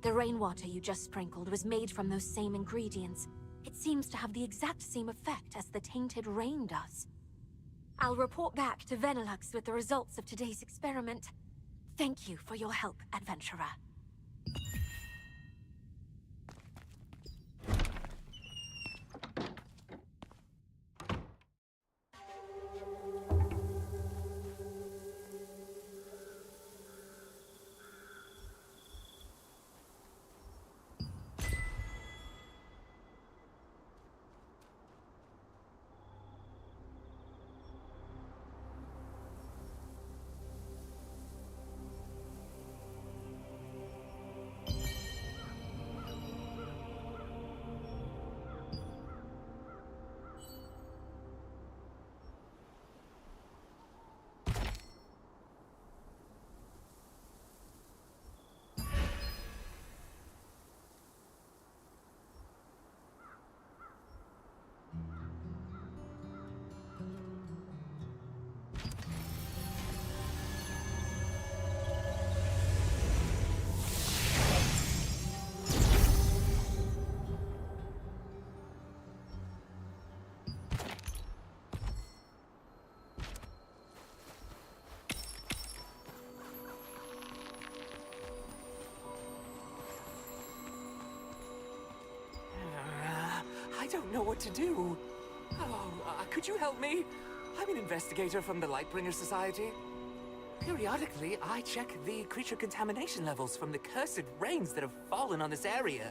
The rainwater you just sprinkled was made from those same ingredients. It seems to have the exact same effect as the tainted rain does. I'll report back to Venilux with the results of today's experiment. Thank you for your help, adventurer. I don't know what to do. Oh, could you help me? I'm an investigator from the Lightbringer Society. Periodically, I check the creature contamination levels from the cursed rains that have fallen on this area.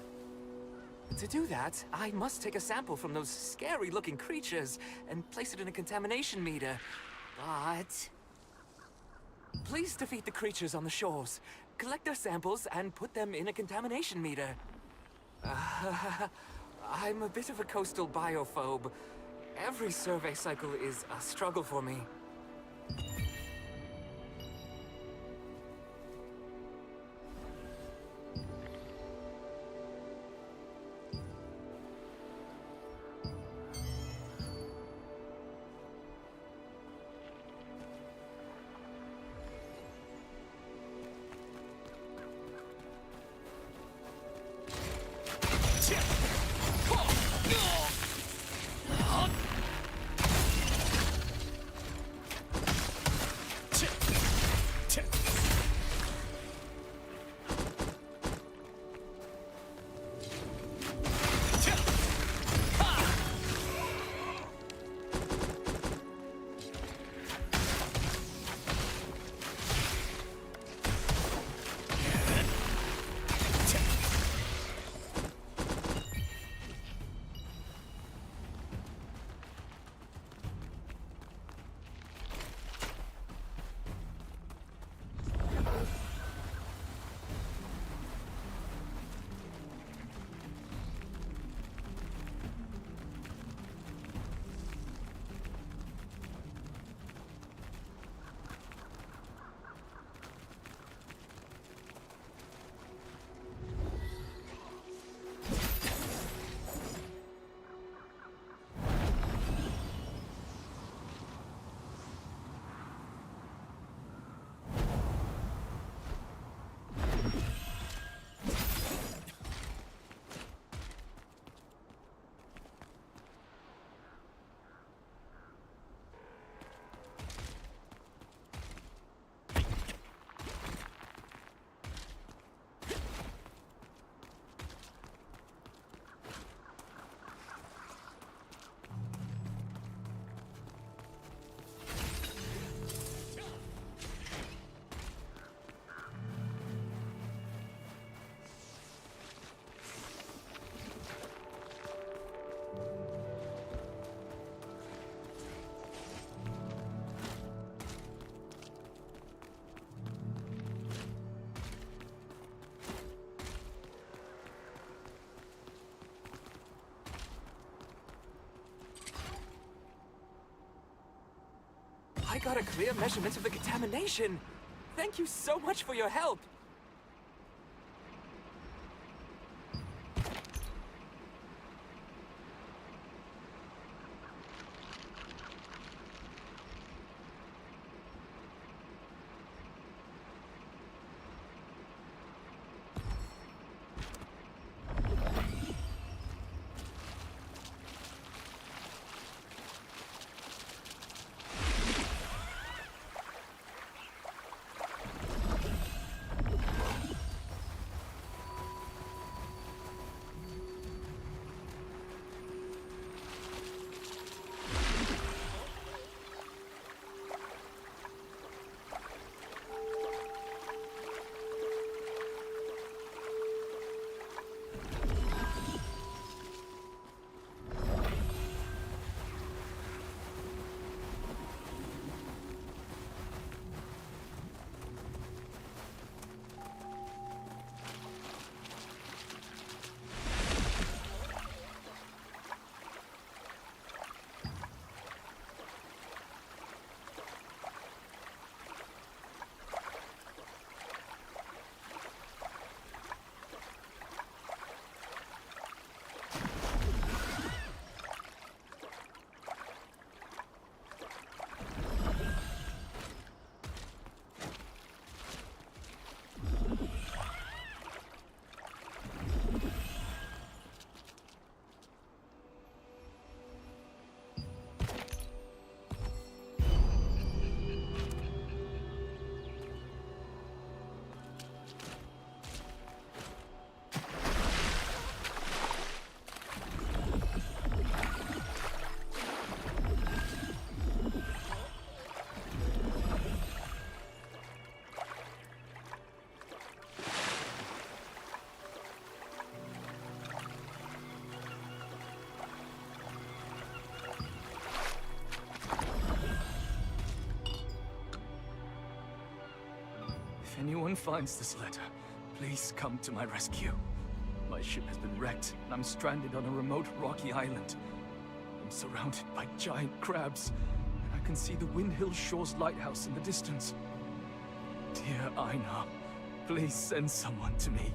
To do that, I must take a sample from those scary-looking creatures and place it in a contamination meter. But please defeat the creatures on the shores, collect their samples, and put them in a contamination meter. I'm a bit of a coastal biophobe. Every survey cycle is a struggle for me. got a clear measurement of the contamination. Thank you so much for your help. If anyone finds this letter, please come to my rescue. My ship has been wrecked, and I'm stranded on a remote rocky island. I'm surrounded by giant crabs, and I can see the Windhill Shores lighthouse in the distance. Dear Einar, please send someone to me.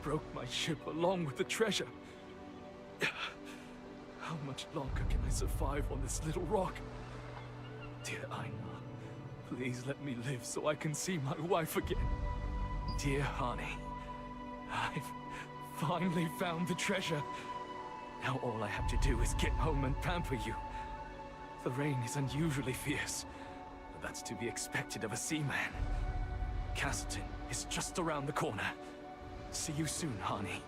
broke my ship along with the treasure. How much longer can I survive on this little rock? Dear Aina, please let me live so I can see my wife again. Dear Hani, I've finally found the treasure. Now all I have to do is get home and pamper you. The rain is unusually fierce, but that's to be expected of a seaman. Castleton is just around the corner. See you soon, Hani.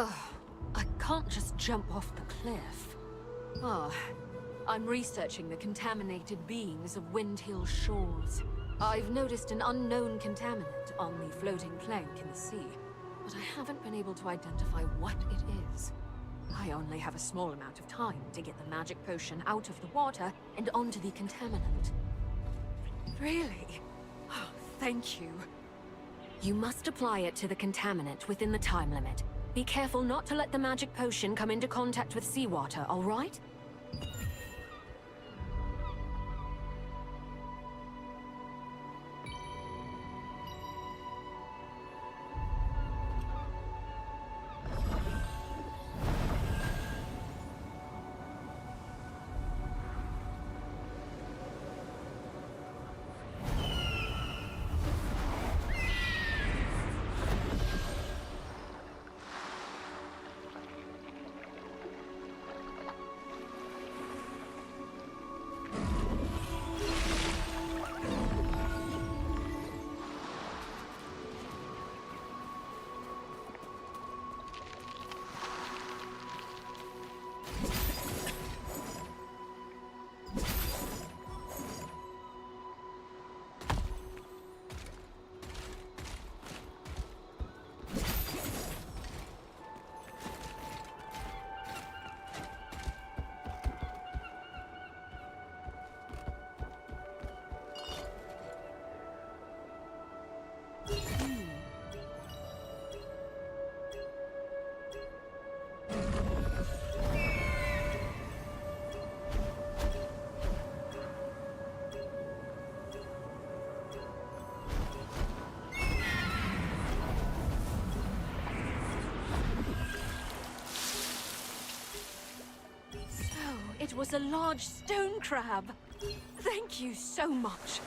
Ugh, I can't just jump off the cliff. Ah, I'm researching the contaminated beings of Windhill Shores. I've noticed an unknown contaminant on the floating plank in the sea, but I haven't been able to identify what it is. I only have a small amount of time to get the magic potion out of the water and onto the contaminant. Really? Oh, thank you. You must apply it to the contaminant within the time limit. Be careful not to let the magic potion come into contact with seawater, all right? It was a large stone crab. Thank you so much.